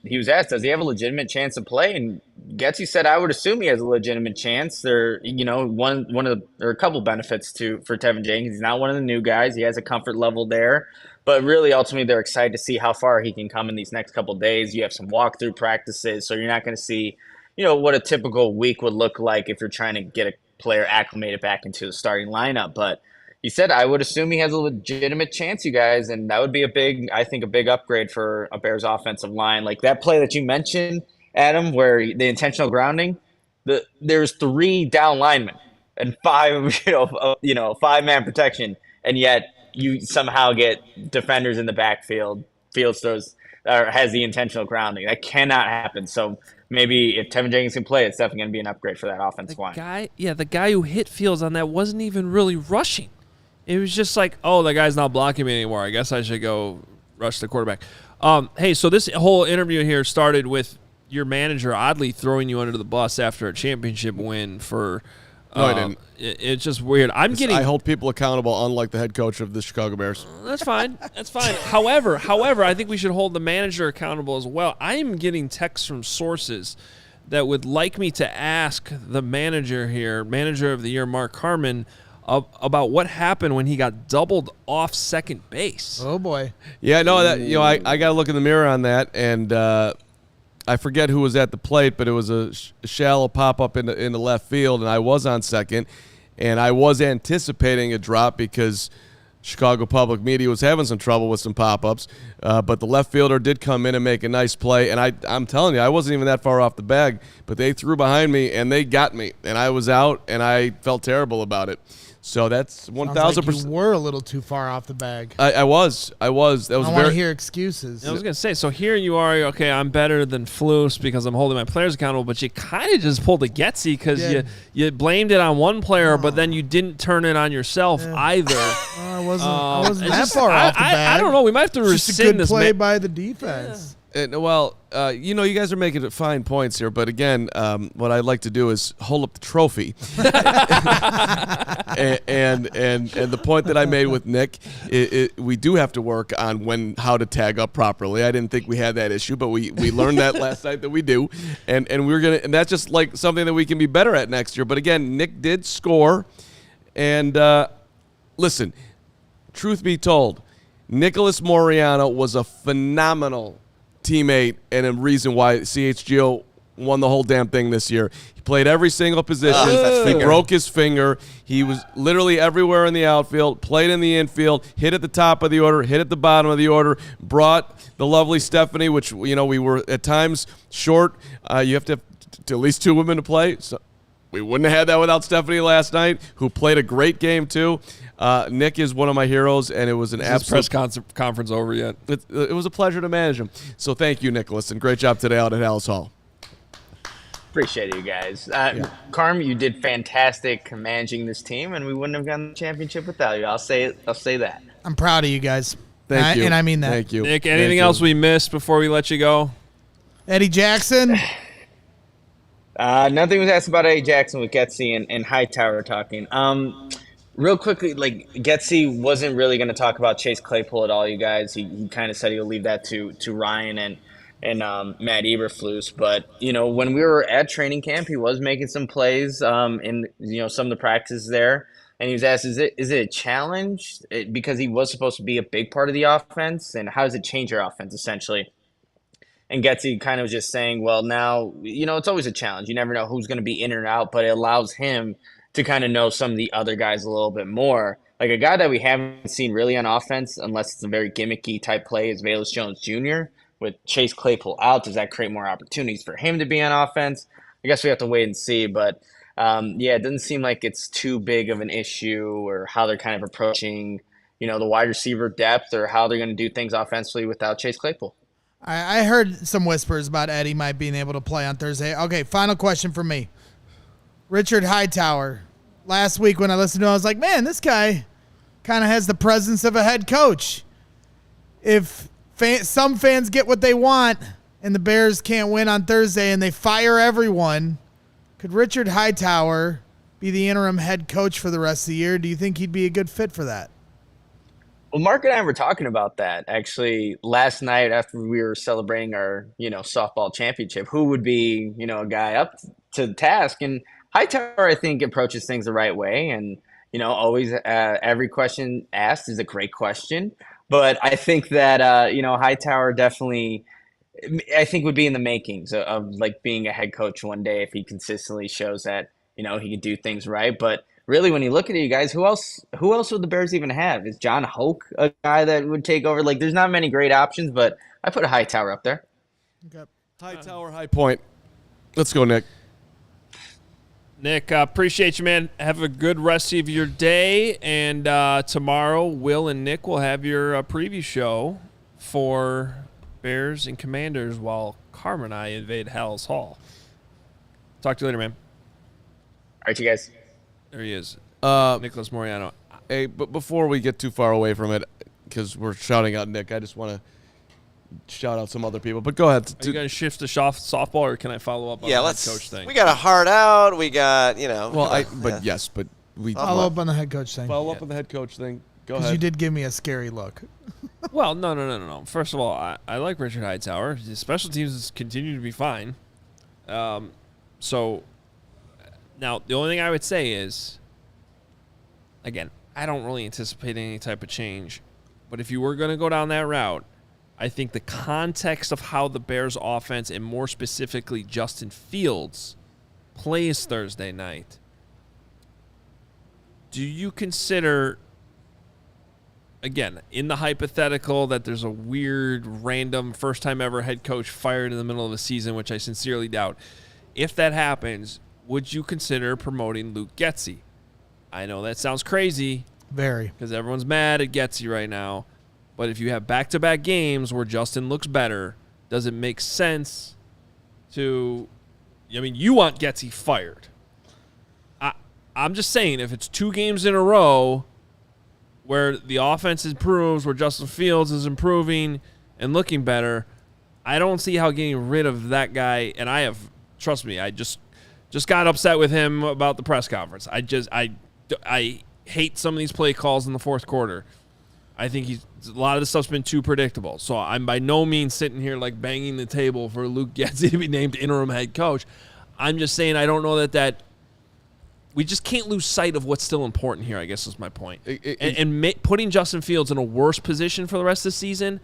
he was asked, does he have a legitimate chance to play? And Getsy said, I would assume he has a legitimate chance. There, there are a couple benefits for Tevin Jenkins. He's not one of the new guys. He has a comfort level there. But really, ultimately, they're excited to see how far he can come in these next couple of days. You have some walkthrough practices, so you're not going to see, what a typical week would look like if you're trying to get a player acclimated back into the starting lineup. But he said, I would assume he has a legitimate chance, you guys, and that would be a big upgrade for a Bears offensive line. Like that play that you mentioned, Adam, where the intentional grounding, there's 3 down linemen and 5, 5-man protection, and yet you somehow get defenders in the backfield. Fields has the intentional grounding. That cannot happen. So maybe if Tevin Jenkins can play, it's definitely going to be an upgrade for that offensive line. The guy who hit Fields on that wasn't even really rushing. It was just like, oh, the guy's not blocking me anymore. I guess I should go rush the quarterback. Hey, so this whole interview here started with your manager oddly throwing you under the bus after a championship win for. No, I didn't. It's just weird. I hold people accountable, unlike the head coach of the Chicago Bears. That's fine. That's fine. However, I think we should hold the manager accountable as well. I am getting texts from sources that would like me to ask the manager here, manager of the year, Mark Carman, about what happened when he got doubled off second base. Oh boy. Yeah, no, I got to look in the mirror on that, and I forget who was at the plate, but it was a shallow pop-up in the left field, and I was on second, and I was anticipating a drop because Chicago Public Media was having some trouble with some pop-ups, but the left fielder did come in and make a nice play, and I'm telling you, I wasn't even that far off the bag, but they threw behind me, and they got me, and I was out, and I felt terrible about it. So that's 1,000%. Like you were a little too far off the bag. I was. That was I want to hear excuses. I was going to say, so here you are, okay, I'm better than Flus because I'm holding my players accountable, but you kind of just pulled a Getsy because you blamed it on one player, but then you didn't turn it on yourself either. I wasn't that far off the bag. I don't know. We might have to rescind this. Just a good play by the defense. You guys are making fine points here, but again, what I'd like to do is hold up the trophy. and the point that I made with Nick, we do have to work on how to tag up properly. I didn't think we had that issue, but we learned that last night that we do, and that's just like something that we can be better at next year. But again, Nick did score, and listen, truth be told, Nicholas Moreano was a phenomenal teammate and a reason why CHGO won the whole damn thing this year. He played every single position. He broke his finger. He was literally everywhere in the outfield, played in the infield, hit at the top of the order, hit at the bottom of the order, brought the lovely Stephanie, which, we were at times short. You have to have at least two women to play. So we wouldn't have had that without Stephanie last night, who played a great game too. Nick is one of my heroes, and it was an absolute press conference over yet. It was a pleasure to manage him. So thank you, Nicholas, and great job today out at Alice Hall. Appreciate it, you guys. Carm, you did fantastic managing this team, and we wouldn't have gotten the championship without you. I'll say that. I'm proud of you guys. Thank you. And I mean that. Thank you. Nick, anything else we missed before we let you go? Eddie Jackson? Nothing was asked about Eddie Jackson with Getsy and Hightower talking. Real quickly, Getsy wasn't really going to talk about Chase Claypool at all, you guys. He kind of said he'll leave that to Ryan and Matt Eberflus. But, when we were at training camp, he was making some plays in, some of the practices there. And he was asked, is it a challenge? Because he was supposed to be a big part of the offense. And how does it change your offense, essentially? And Getsy kind of was just saying, well, now, it's always a challenge. You never know who's going to be in or out, but it allows him to kind of know some of the other guys a little bit more. Like a guy that we haven't seen really on offense, unless it's a very gimmicky type play, is Velus Jones Jr. With Chase Claypool out, does that create more opportunities for him to be on offense? I guess we have to wait and see. But, it doesn't seem like it's too big of an issue or how they're kind of approaching, the wide receiver depth or how they're going to do things offensively without Chase Claypool. I heard some whispers about Eddie might being able to play on Thursday. Okay, final question for me. Richard Hightower. Last week when I listened to him, I was like, man, this guy kind of has the presence of a head coach. If some fans get what they want and the Bears can't win on Thursday and they fire everyone, could Richard Hightower be the interim head coach for the rest of the year? Do you think he'd be a good fit for that? Well, Mark and I were talking about that actually last night after we were celebrating our, softball championship. Who would be, a guy up to the task? And Hightower, I think, approaches things the right way. And, always every question asked is a great question. But I think that, Hightower definitely, I think, would be in the makings of being a head coach one day if he consistently shows that, he can do things right. But really, when you look at it, you guys, who else would the Bears even have? Is John Hoge a guy that would take over? There's not many great options, but I put a Hightower up there. Okay. Hightower, High Point. Let's go, Nick. Nick, appreciate you, man. Have a good rest of your day. And tomorrow, Will and Nick will have your preview show for Bears and Commanders while Carmen and I invade Hal's Hall. Talk to you later, man. All right, you guys. There he is. Nicholas Moreano. Hey, but before we get too far away from it, because we're shouting out Nick, I just want to shout out some other people. But go ahead. Are you going to shift to softball, or can I follow up on the head coach thing? We got a hard out. We got, Well, but we follow up on the head coach thing. Follow up on the head coach thing. Go ahead. Because you did give me a scary look. Well, no. First of all, I like Richard Hightower. His special teams continue to be fine. So now the only thing I would say is, again, I don't really anticipate any type of change. But if you were going to go down that route, I think the context of how the Bears offense, and more specifically Justin Fields, plays Thursday night, do you consider, again, in the hypothetical that there's a weird, random, first-time ever head coach fired in the middle of the season, which I sincerely doubt, if that happens, would you consider promoting Luke Getsy? I know that sounds crazy. Very. Because everyone's mad at Getsy right now. But if you have back-to-back games where Justin looks better, does it make sense to – you want Getsy fired. I'm just saying, if it's 2 games in a row where the offense improves, where Justin Fields is improving and looking better, I don't see how getting rid of that guy – and trust me, I just got upset with him about the press conference. I hate some of these play calls in the fourth quarter. I think a lot of this stuff's been too predictable. So I'm by no means sitting here like banging the table for Luke Getsy to be named interim head coach. I'm just saying I don't know that we just can't lose sight of what's still important here, I guess is my point. Putting Justin Fields in a worse position for the rest of the season,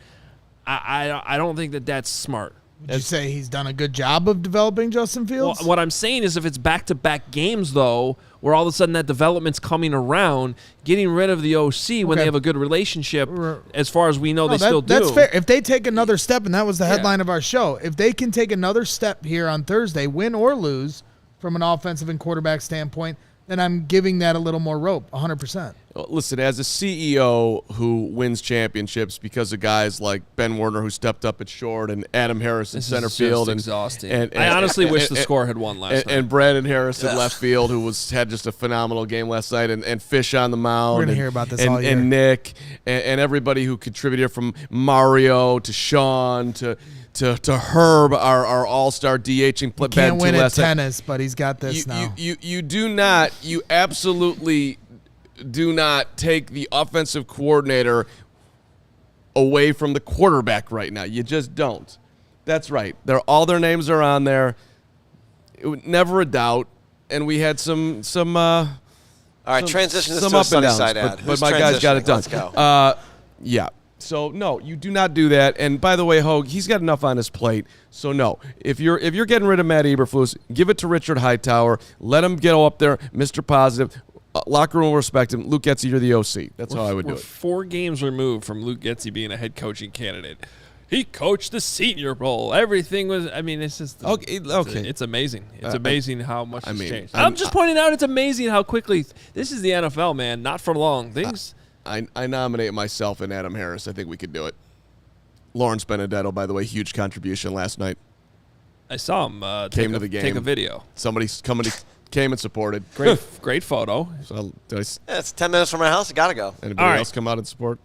I don't think that's smart. Would you say he's done a good job of developing Justin Fields? Well, what I'm saying is if it's back-to-back games, though, where all of a sudden that development's coming around, getting rid of the OC when they have a good relationship, as far as we know they still do. That's fair. If they take another step, and that was the headline of our show, if they can take another step here on Thursday, win or lose, from an offensive and quarterback standpoint, then I'm giving that a little more rope, 100%. Listen, as a CEO who wins championships because of guys like Ben Werner, who stepped up at short, and Adam Harris in center field, and exhausting. I honestly wish the score had won last night. And Brandon Harris at left field, who had just a phenomenal game last night, and Fish on the mound. We're gonna hear about this all year. And Nick, and everybody who contributed, from Mario to Sean to Herb, our all-star DHing. He can't win at tennis, but he's got this now. You absolutely do not take the offensive coordinator away from the quarterback right now. You just don't. That's right. All their names are on there. Never a doubt. And we had some all right, transition this to a sunny side ad. But my guys got it done. Let's go. Yeah. So no, you do not do that. And by the way, Hoge, he's got enough on his plate. So no, if you're getting rid of Matt Eberflus, give it to Richard Hightower. Let him get up there, Mr. Positive. Locker room will respect him. Luke Getsy, you're the OC. That's how I would do it. We're 4 games removed from Luke Getsy being a head coaching candidate. He coached the Senior Bowl. Everything was. It's just okay. It's amazing. It's amazing how much has changed. I'm just pointing out. It's amazing how quickly this is the NFL, man. Not for long. Things. I nominate myself and Adam Harris. I think we could do it. Lawrence Benedetto, by the way, huge contribution last night. I saw him came to the game. Take a video. Somebody came and supported. Great photo. So it's 10 minutes from my house. I gotta go. Anybody else come out and support?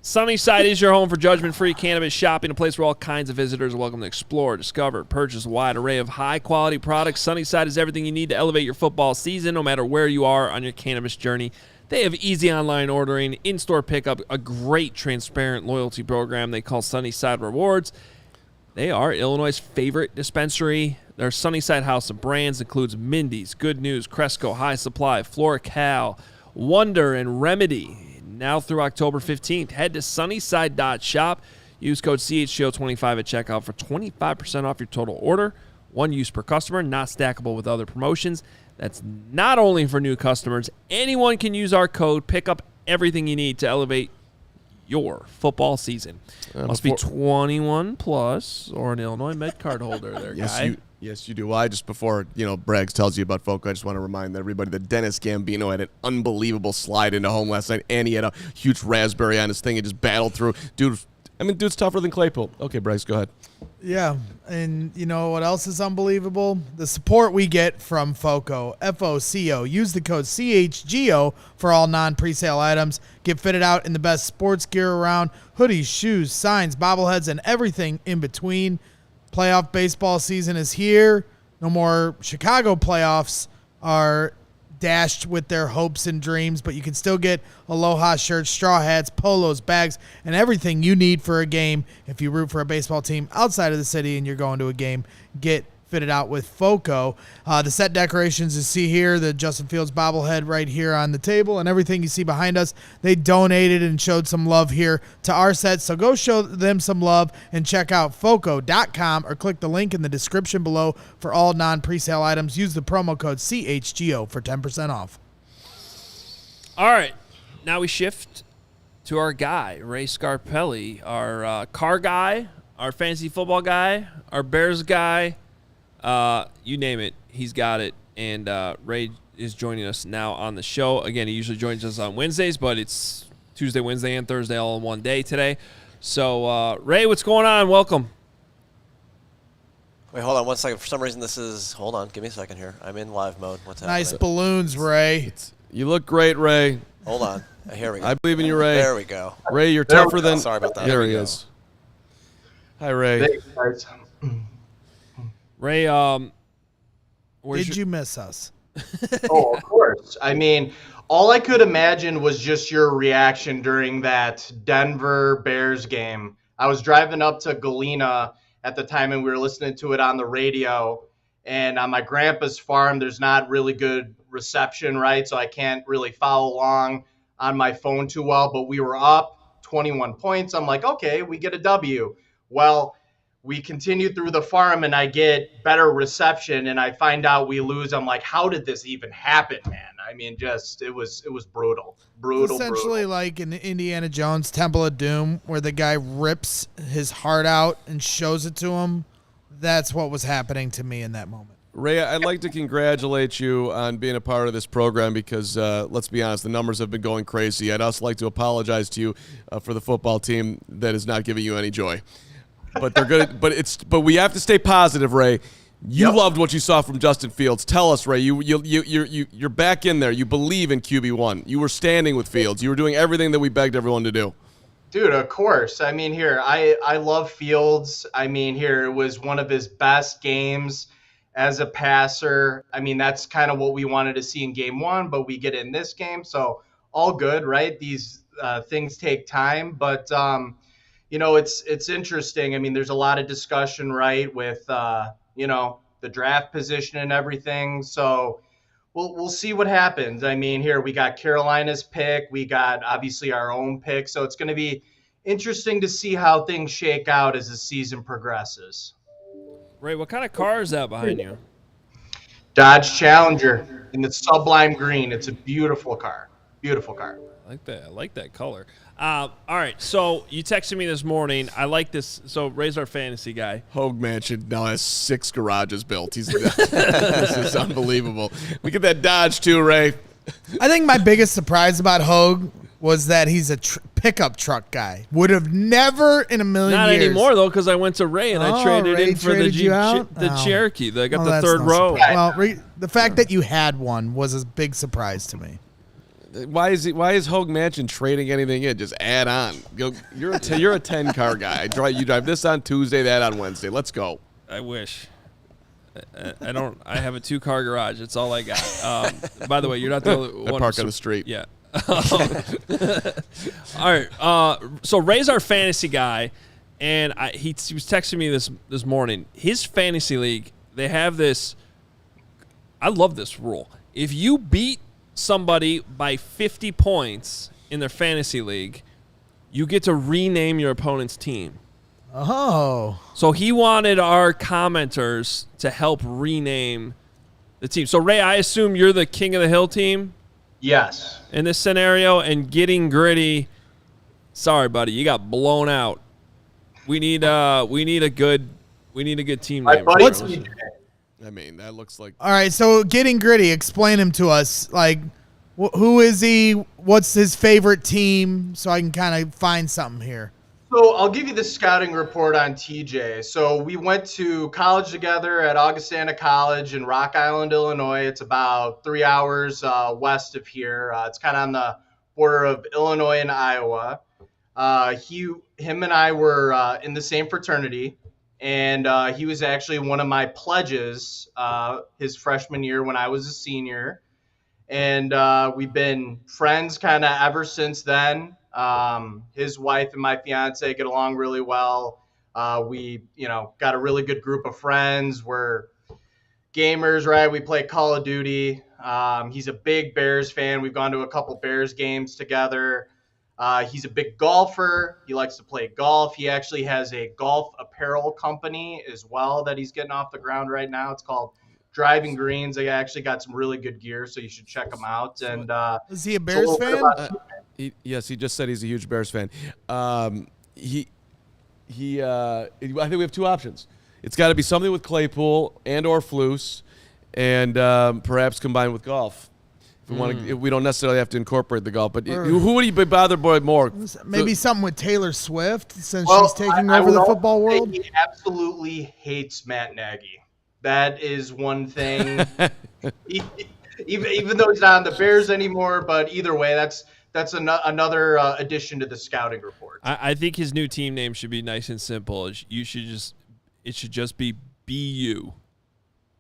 Sunnyside is your home for judgment-free cannabis shopping, a place where all kinds of visitors are welcome to explore, discover, purchase a wide array of high-quality products. Sunnyside is everything you need to elevate your football season, no matter where you are on your cannabis journey. They have easy online ordering, in-store pickup, a great transparent loyalty program they call Sunnyside Rewards. They are Illinois' favorite dispensary. Their Sunnyside house of brands includes Mindy's, Good News, Cresco, High Supply, FloraCal, Wonder, and Remedy. Now through October 15th, head to sunnyside.shop. Use code CHGO25 at checkout for 25% off your total order. One use per customer, not stackable with other promotions. That's not only for new customers. Anyone can use our code. Pick up everything you need to elevate your football season. Must be 21 plus or an Illinois Med card holder there, guy. Yes, you do. Well, before Braggs tells you about Foco, I just want to remind everybody that Dennis Gambino had an unbelievable slide into home last night, and he had a huge raspberry on his thing and just battled through. Dude, I mean, dude's tougher than Claypool. Okay, Bryce, go ahead. Yeah, and you know what else is unbelievable? The support we get from FOCO, FOCO. Use the code CHGO for all non-presale items. Get fitted out in the best sports gear around. Hoodies, shoes, signs, bobbleheads, and everything in between. Playoff baseball season is here. No more Chicago playoffs are dashed with their hopes and dreams, but you can still get Aloha shirts, straw hats, polos, bags, and everything you need for a game. If you root for a baseball team outside of the city and you're going to a game, get fitted out with FOCO. The set decorations you see here, the Justin Fields bobblehead right here on the table, and everything you see behind us, they donated and showed some love here to our set. So go show them some love and check out FOCO.com or click the link in the description below for all non-presale items. Use the promo code CHGO for 10% off. All right. Now we shift to our guy, Ray Scarpelli, our car guy, our fantasy football guy, our Bears guy. You name it, he's got it. And Ray is joining us now on the show. Again, he usually joins us on Wednesdays, but it's Tuesday, Wednesday, and Thursday all in one day today. So, Ray, what's going on? Welcome. Wait, hold on 1 second. For some reason, hold on. Give me a second here. I'm in live mode. What's happening? Nice balloons, Ray. You look great, Ray. Hold on. Here we go. I believe in you, Ray. There we go. Ray, you're tougher than... Sorry about that. There he is. Hi, Ray. Thanks, guys. Ray, did you miss us? Oh, of course. I mean, all I could imagine was just your reaction during that Denver Bears game. I was driving up to Galena at the time, and we were listening to it on the radio. And on my grandpa's farm, there's not really good reception, right? So I can't really follow along on my phone too well. But we were up 21 points. I'm like, okay, we get a W. Well, we continue through the farm, and I get better reception, and I find out we lose. I'm like, how did this even happen, man? I mean, just it was brutal. Essentially like in Indiana Jones Temple of Doom, where the guy rips his heart out and shows it to him. That's what was happening to me in that moment. Ray, I'd like to congratulate you on being a part of this program because, let's be honest, the numbers have been going crazy. I'd also like to apologize to you for the football team that is not giving you any joy. But they're good. But we have to stay positive, Ray. You loved what you saw from Justin Fields. Tell us, Ray. You're back in there. You believe in QB1. You were standing with Fields. You were doing everything that we begged everyone to do. Dude, of course. I mean, here I love Fields. I mean, here it was one of his best games as a passer. I mean, that's kind of what we wanted to see in game one, but we get in this game, so all good, right? These things take time, but. You know, it's interesting. I mean, there's a lot of discussion, right, with, you know, the draft position and everything. So we'll see what happens. I mean, here we got Carolina's pick. We got, obviously, our own pick. So it's going to be interesting to see how things shake out as the season progresses. Ray, what kind of car is that behind you? Dodge Challenger in the sublime green. It's a beautiful car. Beautiful car. I like that. I like that color. All right, so you texted me this morning. I like this. So Ray's our fantasy guy. Hoge Mansion now has 6 garages built. This is unbelievable. Look at that Dodge too, Ray. I think my biggest surprise about Hoge was that he's a pickup truck guy. Would have never in a million years. Not anymore, though, because I went to Ray and I traded in for the Cherokee. They got the third row. Well, the fact that you had one was a big surprise to me. Why is Hoge Mansion trading anything in? Just add on. You're a 10-car guy. You drive this on Tuesday, that on Wednesday. Let's go. I wish. I don't. I have a 2-car garage. That's all I got. By the way, you're not the only one. I park on the street. Yeah. All right. So Ray's our fantasy guy, and he was texting me this morning. His fantasy league, they have this. I love this rule. If you beat somebody by 50 points in their fantasy league, you get to rename your opponent's team. Oh. So he wanted our commenters to help rename the team. So, Ray, I assume you're the King of the Hill team? Yes. In this scenario, and Getting Gritty, sorry, buddy, you got blown out. We need a good team name. I mean, that looks like... All right, so Getting Gritty, explain him to us. Like, who is he? What's his favorite team? So I can kind of find something here. So I'll give you the scouting report on TJ. So we went to college together at Augustana College in Rock Island, Illinois. It's about 3 hours west of here. It's kind of on the border of Illinois and Iowa. Him and I were in the same fraternity, and he was actually one of my pledges his freshman year when I was a senior. And we've been friends kind of ever since then. His wife and my fiance get along really well. We, got a really good group of friends. We're gamers, right? We play Call of Duty. He's a big Bears fan. We've gone to a couple Bears games together. He's a big golfer. He likes to play golf. He actually has a golf apparel company as well that he's getting off the ground right now. It's called Driving Greens. They actually got some really good gear, so you should check them out. And is he a Bears fan? Yes, he just said he's a huge Bears fan. I think we have two options. It's got to be something with Claypool and or Flus, and perhaps combined with golf. If we don't necessarily have to incorporate the golf, but who would he be bothered by more? Maybe something with Taylor Swift, since she's taking over the football world. He absolutely hates Matt Nagy. That is one thing. Even though he's not on the Bears anymore, but either way, that's another addition to the scouting report. I think his new team name should be nice and simple. It should just be BU.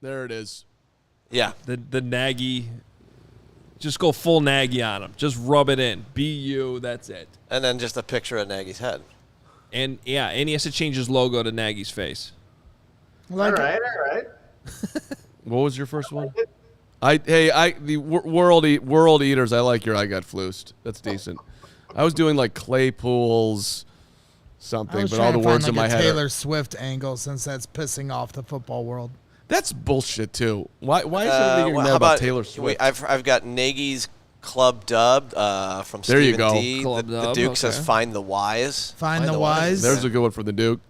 There it is. Yeah. The Nagy. Just go full Nagy on him. Just rub it in. BU, that's it. And then just a picture of Nagy's head. And he has to change his logo to Nagy's face. All right. What was your first one? The world eaters. I like I got flused. That's decent. I was doing like Claypool's something, but all the words in my head. Taylor Swift angle, since that's pissing off the football world. That's bullshit too. Why is everything mad about Taylor Swift? Wait, I've got Nagy's Club Dub from there Stephen you go. D. The Duke says "Find the Wise." Find the Wise. There's a good one for the Duke.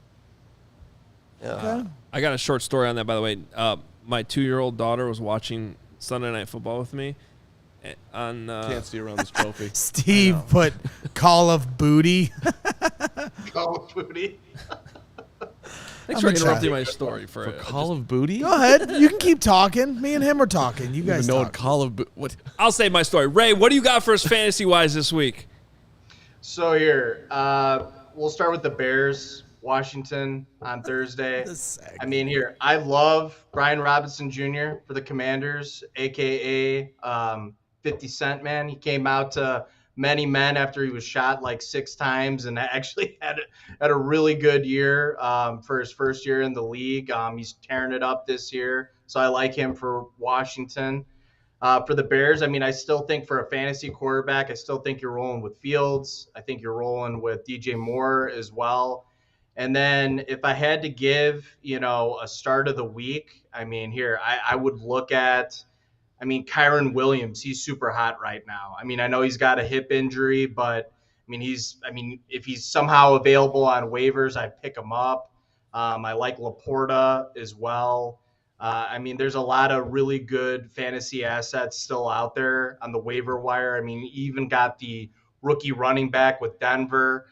Yeah. Okay. I got a short story on that, by the way. My 2-year-old daughter was watching Sunday Night Football with me. Can't see around this trophy. Steve put Call of Booty. Call of Booty. Thanks for interrupting my story for Call of Booty. Go ahead. You can keep talking. Me and him are talking. You guys know talk. Call of What? I'll say my story. Ray, what do you got for us fantasy-wise this week? So here, we'll start with the Bears, Washington on Thursday. I love Brian Robinson Jr. for the Commanders, a.k.a. 50 Cent Man. He came out to many men after he was shot like 6 times and actually had a really good year for his first year in the league. He's tearing it up this year, so I like him for Washington. For the Bears, I still think for a fantasy quarterback, I still think you're rolling with Fields. I think you're rolling with DJ Moore as well. And then if I had to give, a start of the week, I would look at, Kyren Williams. He's super hot right now. I know he's got a hip injury, but if he's somehow available on waivers, I'd pick him up. I like Laporta as well. There's a lot of really good fantasy assets still out there on the waiver wire. Even got the rookie running back with Denver.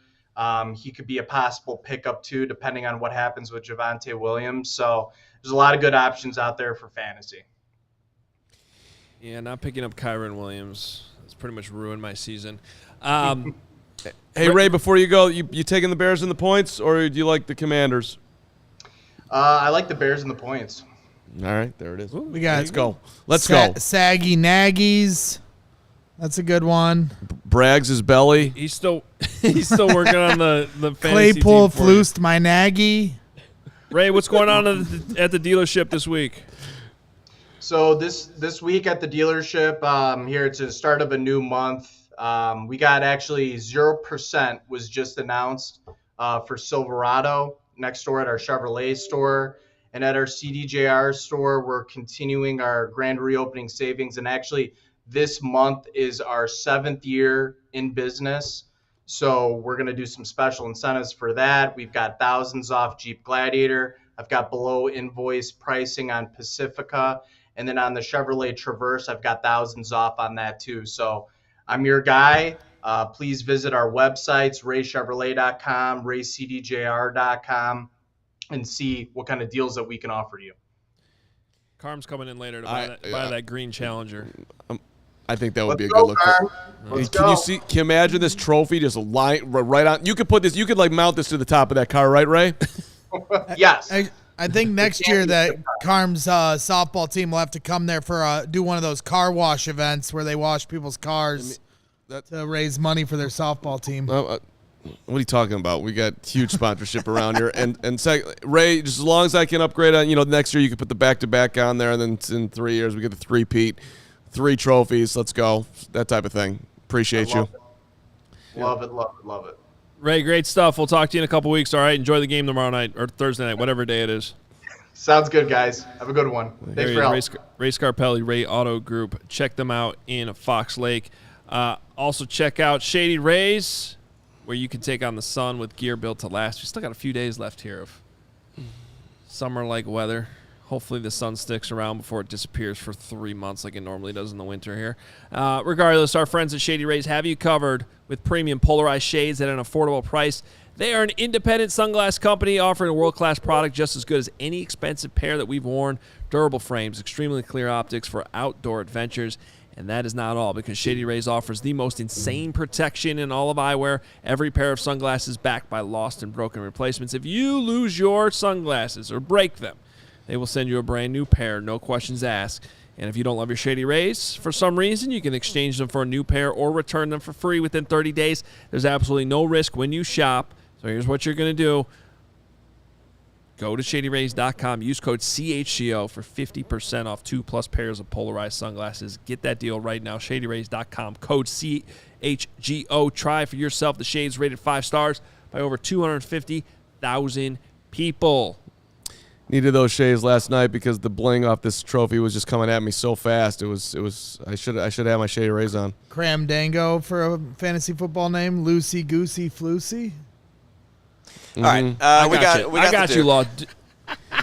He could be a possible pickup too, depending on what happens with Javonte Williams. So there's a lot of good options out there for fantasy. Yeah, not picking up Kyren Williams. It's pretty much ruined my season. Hey, Ray, before you go, you taking the Bears in the points, or do you like the Commanders? I like the Bears in the points. All right, there it is. We got. Let's go. Saggy Nagy's. That's a good one. Braggs' belly. He's still working on the fantasy Claypool team for you. flused my Nagy. Ray, what's going on at the dealership this week? So this week at the dealership, here it's the start of a new month. We got actually 0% was just announced for Silverado next door at our Chevrolet store. And at our CDJR store, we're continuing our grand reopening savings. And actually, this month is our 7th year in business. So we're going to do some special incentives for that. We've got thousands off Jeep Gladiator. I've got below invoice pricing on Pacifica. And then on the Chevrolet Traverse, I've got thousands off on that too. So I'm your guy. please visit our websites, raychevrolet.com, raycdjr.com, and see what kind of deals that we can offer you. Carm's coming in later to buy that green Challenger. I think that would be a good look. Can you imagine this trophy just right on? You could put this. You could mount this to the top of that car, right, Ray? Yes. I think next year that Carm's softball team will have to come there for do one of those car wash events where they wash people's cars to raise money for their softball team. What are you talking about? We got huge sponsorship around here, and Ray, just as long as I can upgrade on, next year you can put the back-to-back on there, and then in 3 years we get the three-peat, 3 trophies. Let's go, that type of thing. Appreciate you. Love it. Ray, great stuff. We'll talk to you in a couple weeks. All right, enjoy the game tomorrow night or Thursday night, whatever day it is. Sounds good, guys. Have a good one. Thanks for help. Ray Scarpelli, Ray Auto Group. Check them out in Fox Lake. Also check out Shady Rays, where you can take on the sun with gear built to last. We still got a few days left here of summer-like weather. Hopefully the sun sticks around before it disappears for 3 months like it normally does in the winter here. Regardless, our friends at Shady Rays have you covered with premium polarized shades at an affordable price. They are an independent sunglass company offering a world-class product just as good as any expensive pair that we've worn. Durable frames, extremely clear optics for outdoor adventures. And that is not all, because Shady Rays offers the most insane protection in all of eyewear. Every pair of sunglasses backed by lost and broken replacements. If you lose your sunglasses or break them, they will send you a brand new pair, no questions asked. And if you don't love your Shady Rays for some reason, you can exchange them for a new pair or return them for free within 30 days. There's absolutely no risk when you shop. So here's what you're going to do. Go to ShadyRays.com. Use code CHGO for 50% off 2+ pairs of polarized sunglasses. Get that deal right now. ShadyRays.com. Code CHGO. Try for yourself the shades rated 5 stars by over 250,000 people. Needed those shades last night because the bling off this trophy was just coming at me so fast. It was. I should have my Shady Rays on. Cram Dango for a fantasy football name. Loosey Goosey Floosey. All right, we got you, Law.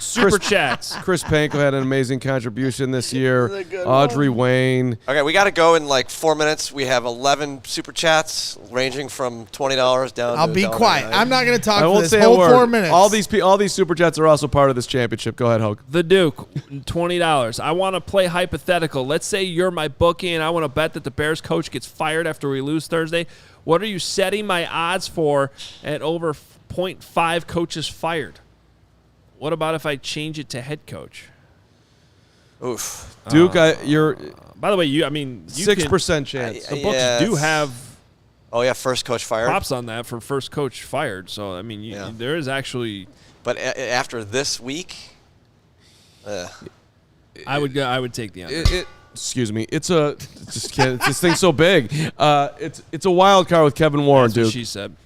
Super chats. Chris Panko had an amazing contribution this year. Audrey Wayne. Okay, we got to go in like 4 minutes. We have 11 super chats ranging from $20 down. I'll to be quiet. I'm not going to talk I for won't this say whole a word. 4 minutes. All these super chats are also part of this championship. Go ahead, Hoge. The Duke, $20. I want to play hypothetical. Let's say you're my bookie and I want to bet that the Bears coach gets fired after we lose Thursday. What are you setting my odds for at over 0.5 coaches fired? What about if I change it to head coach? Oof. Duke, you're. By the way, you 6% chance. The books do have. Oh yeah, first coach fired. Props on that for first coach fired. So I mean, there is actually. But after this week, I would take the under. Excuse me. This thing's so big. It's a wild card with Kevin Warren, That's Duke. what she said.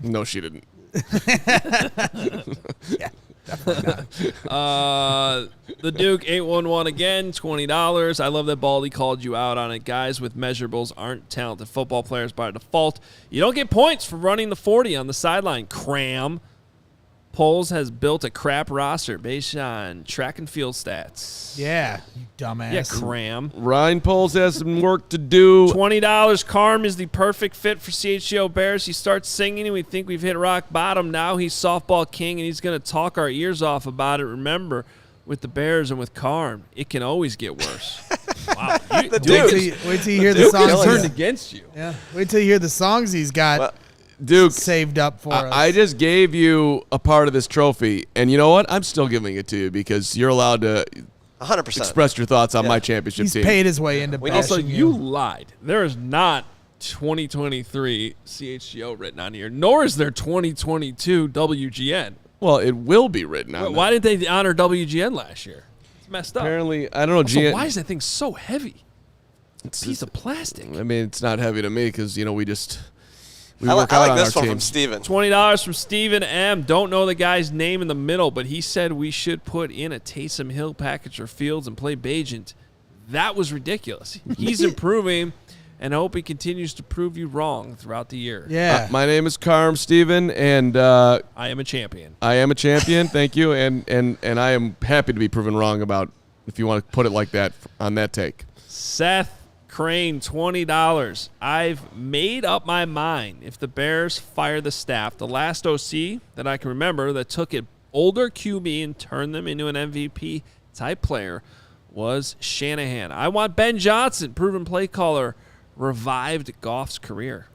No, she didn't. Yeah, definitely not. The Duke 811 again, $20. I love that Baldy called you out on it. Guys with measurables aren't talented football players by default. You don't get points for running the 40 on the sideline. Cram. Poles has built a crap roster based on track and field stats. Yeah, you dumbass. Yeah, Cram. Ryan Poles has some work to do. $20. Carm is the perfect fit for CHGO Bears. He starts singing and we think we've hit rock bottom. Now he's softball king and he's going to talk our ears off about it. Remember, with the Bears and with Carm, it can always get worse. Wow. Wait till you hear the songs. Turned against you. Yeah. Wait till you hear the songs he's got. Duke, saved up for us. I just gave you a part of this trophy, and you know what? I'm still giving it to you because you're allowed to 100% express your thoughts on my championship He's team. paid his way into bashing Also, you lied. There is not 2023 CHGO written on here, nor is there 2022 WGN. Well, it will be written on. Why didn't they honor WGN last year? It's messed up. Apparently, I don't know. Also, why is that thing so heavy? It's a piece of plastic. I mean, it's not heavy to me because we just. I like this one from Steven. $20 from Steven M. Don't know the guy's name in the middle, but he said we should put in a Taysom Hill package for Fields and play Bagent. That was ridiculous. He's improving, and I hope he continues to prove you wrong throughout the year. Yeah. My name is Carm Steven, and I am a champion. I am a champion. Thank you, and I am happy to be proven wrong about, if you want to put it like that, on that take. Seth Crane, $20. I've made up my mind. If the Bears fire the staff, the last OC that I can remember that took an older QB and turned them into an MVP-type player was Shanahan. I want Ben Johnson, proven play caller, revived Goff's career.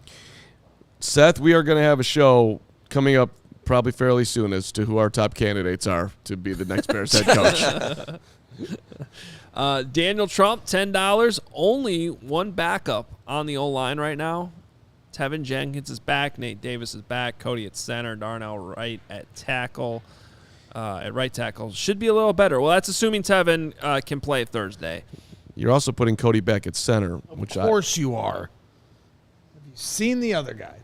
Seth, we are going to have a show coming up probably fairly soon as to who our top candidates are to be the next Bears head coach. Daniel Trump, $10. Only one backup on the O-line right now. Tevin Jenkins is back. Nate Davis is back. Cody at center. Darnell Wright at tackle. At right tackle. Should be a little better. Well, that's assuming Tevin can play Thursday. You're also putting Cody back at center. Of course you are. Have you seen the other guy?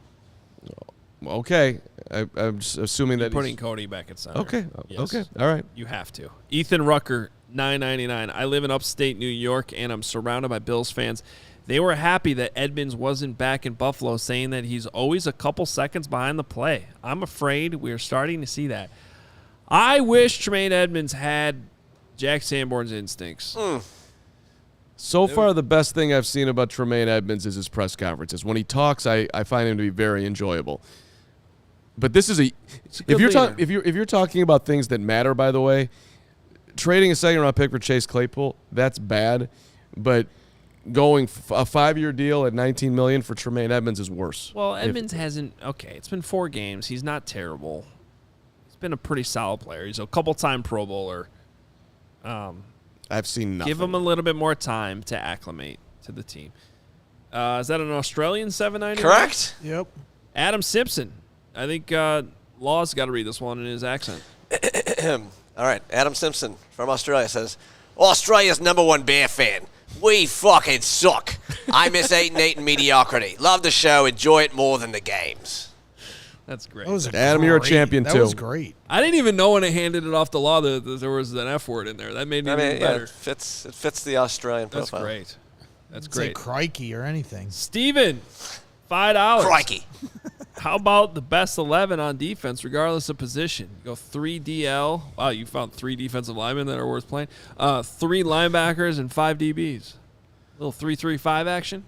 Okay. I'm just assuming that putting Cody back at center. Okay. Yes. Okay. All right. You have to. Ethan Rucker, $9.99. I live in upstate New York, and I'm surrounded by Bills fans. They were happy that Edmonds wasn't back in Buffalo, saying that he's always a couple seconds behind the play. I'm afraid we're starting to see that. I wish Tremaine Edmonds had Jack Sanborn's instincts. So far, the best thing I've seen about Tremaine Edmonds is his press conferences. When he talks, I find him to be very enjoyable. But this is if you're talking about things that matter, by the way, trading a second-round pick for Chase Claypool, that's bad. But going a 5-year deal at $19 million for Tremaine Edmonds is worse. Well, Edmonds hasn't. Okay, it's been 4 games. He's not terrible. He's been a pretty solid player. He's a couple-time Pro Bowler. I've seen nothing. Give him a little bit more time to acclimate to the team. Is that an Australian $7.99? Correct. Yep. Adam Simpson. I think Law's got to read this one in his accent. All right, Adam Simpson from Australia says, Australia's #1 Bear fan. We fucking suck. I miss eating mediocrity. Love the show. Enjoy it more than the games. That's great. Adam, you're a champion, too. That was great. I didn't even know when I handed it off to Law that there was an F word in there. That made me even better. It fits the Australian profile. That's Say great. crikey or anything. Steven, $5. Crikey. How about the best 11 on defense, regardless of position? You go 3 DL. Wow, you found 3 defensive linemen that are worth playing. 3 linebackers and 5 DBs. A little 3-3-5 action.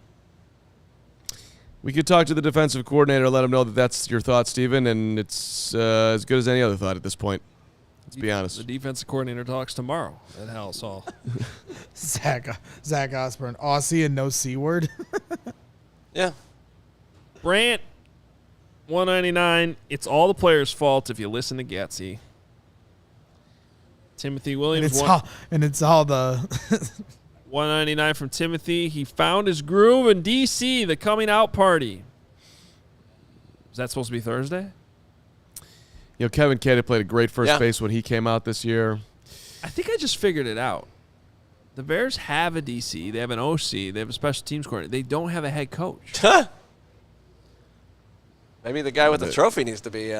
We could talk to the defensive coordinator, let him know that that's your thought, Steven, and it's as good as any other thought at this point. Let's be honest. The defensive coordinator talks tomorrow at House Hall. Zach Osborne, Aussie and no C word. Yeah. Brant, $1.99. It's all the players' fault if you listen to Getsy. Timothy Williams. And it's all the $1.99 from Timothy. He found his groove in D.C., the coming out party. Is that supposed to be Thursday? You know, Kevin Kennedy played a great first base when he came out this year. I think I just figured it out. The Bears have a DC. They have an OC. They have a special teams coordinator. They don't have a head coach. Maybe the guy with the trophy needs to be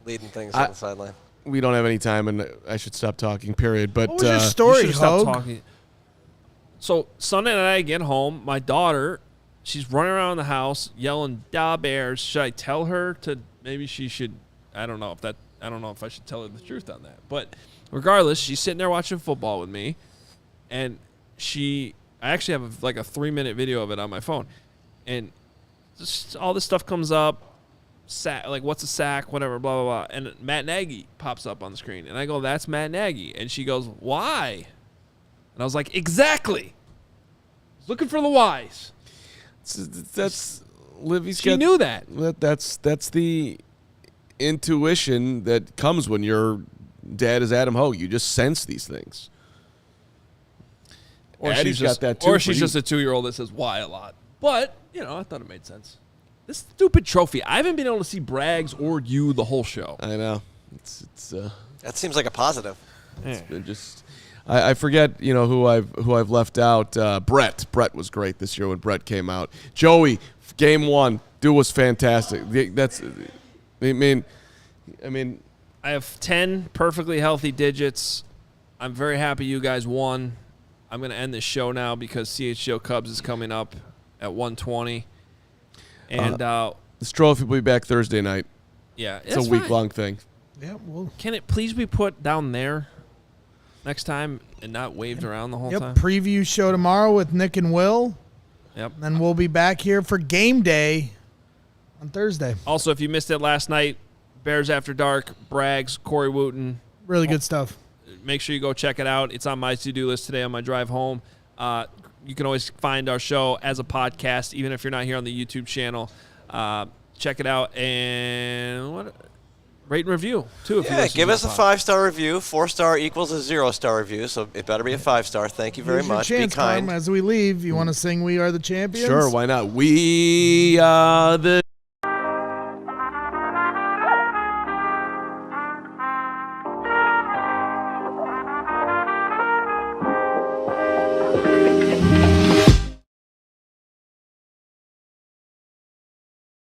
leading things on the sideline. We don't have any time, and I should stop talking, period. But what was your story, you stop Hoge? talking. So Sunday night I get home. My daughter, she's running around the house yelling, "Da Bears!" Should I tell her to? Maybe she should. I don't know if I should tell her the truth on that. But regardless, she's sitting there watching football with me, and I actually have like a 3-minute video of it on my phone, and just all this stuff comes up. Like what's a sack, whatever, blah, blah, blah. And Matt Nagy pops up on the screen. And I go, that's Matt Nagy. And she goes, why? And I was like, exactly. I was looking for the whys. That's Livy's. She knew that. That's the intuition that comes when your dad is Adam Hoge. You just sense these things. Or she's got that too. Or she's just a 2-year-old that says why a lot. But, I thought it made sense. This stupid trophy. I haven't been able to see Braggs or you the whole show. I know. That seems like a positive. It's been just I forget, who I've left out. Brett. Brett was great this year when Brett came out. Joey, game 1, dude was fantastic. I have 10 perfectly healthy digits. I'm very happy you guys won. I'm going to end this show now because CHGO Cubs is coming up at 1:20. And this trophy will be back Thursday night. Yeah, it's a week-long thing. Yeah, well, can it please be put down there? next time and not waved around the whole Yep. time. Preview show tomorrow with Nick and Will. Yep. Then we'll be back here for game day on Thursday. Also, if you missed it last night, Bears After Dark, Braggs, Corey Wooten. Really good stuff. Make sure you go check it out. It's on my to-do list today on my drive home. You can always find our show as a podcast, even if you're not here on the YouTube channel. Check it out and rate and review, too. If you give us a 5-star review. 4-star equals a 0-star review, so it better be a 5-star. Thank you very Here's your much. chance, Be kind. Carm, as we leave, you want to sing We Are the Champions? Sure, why not? We are the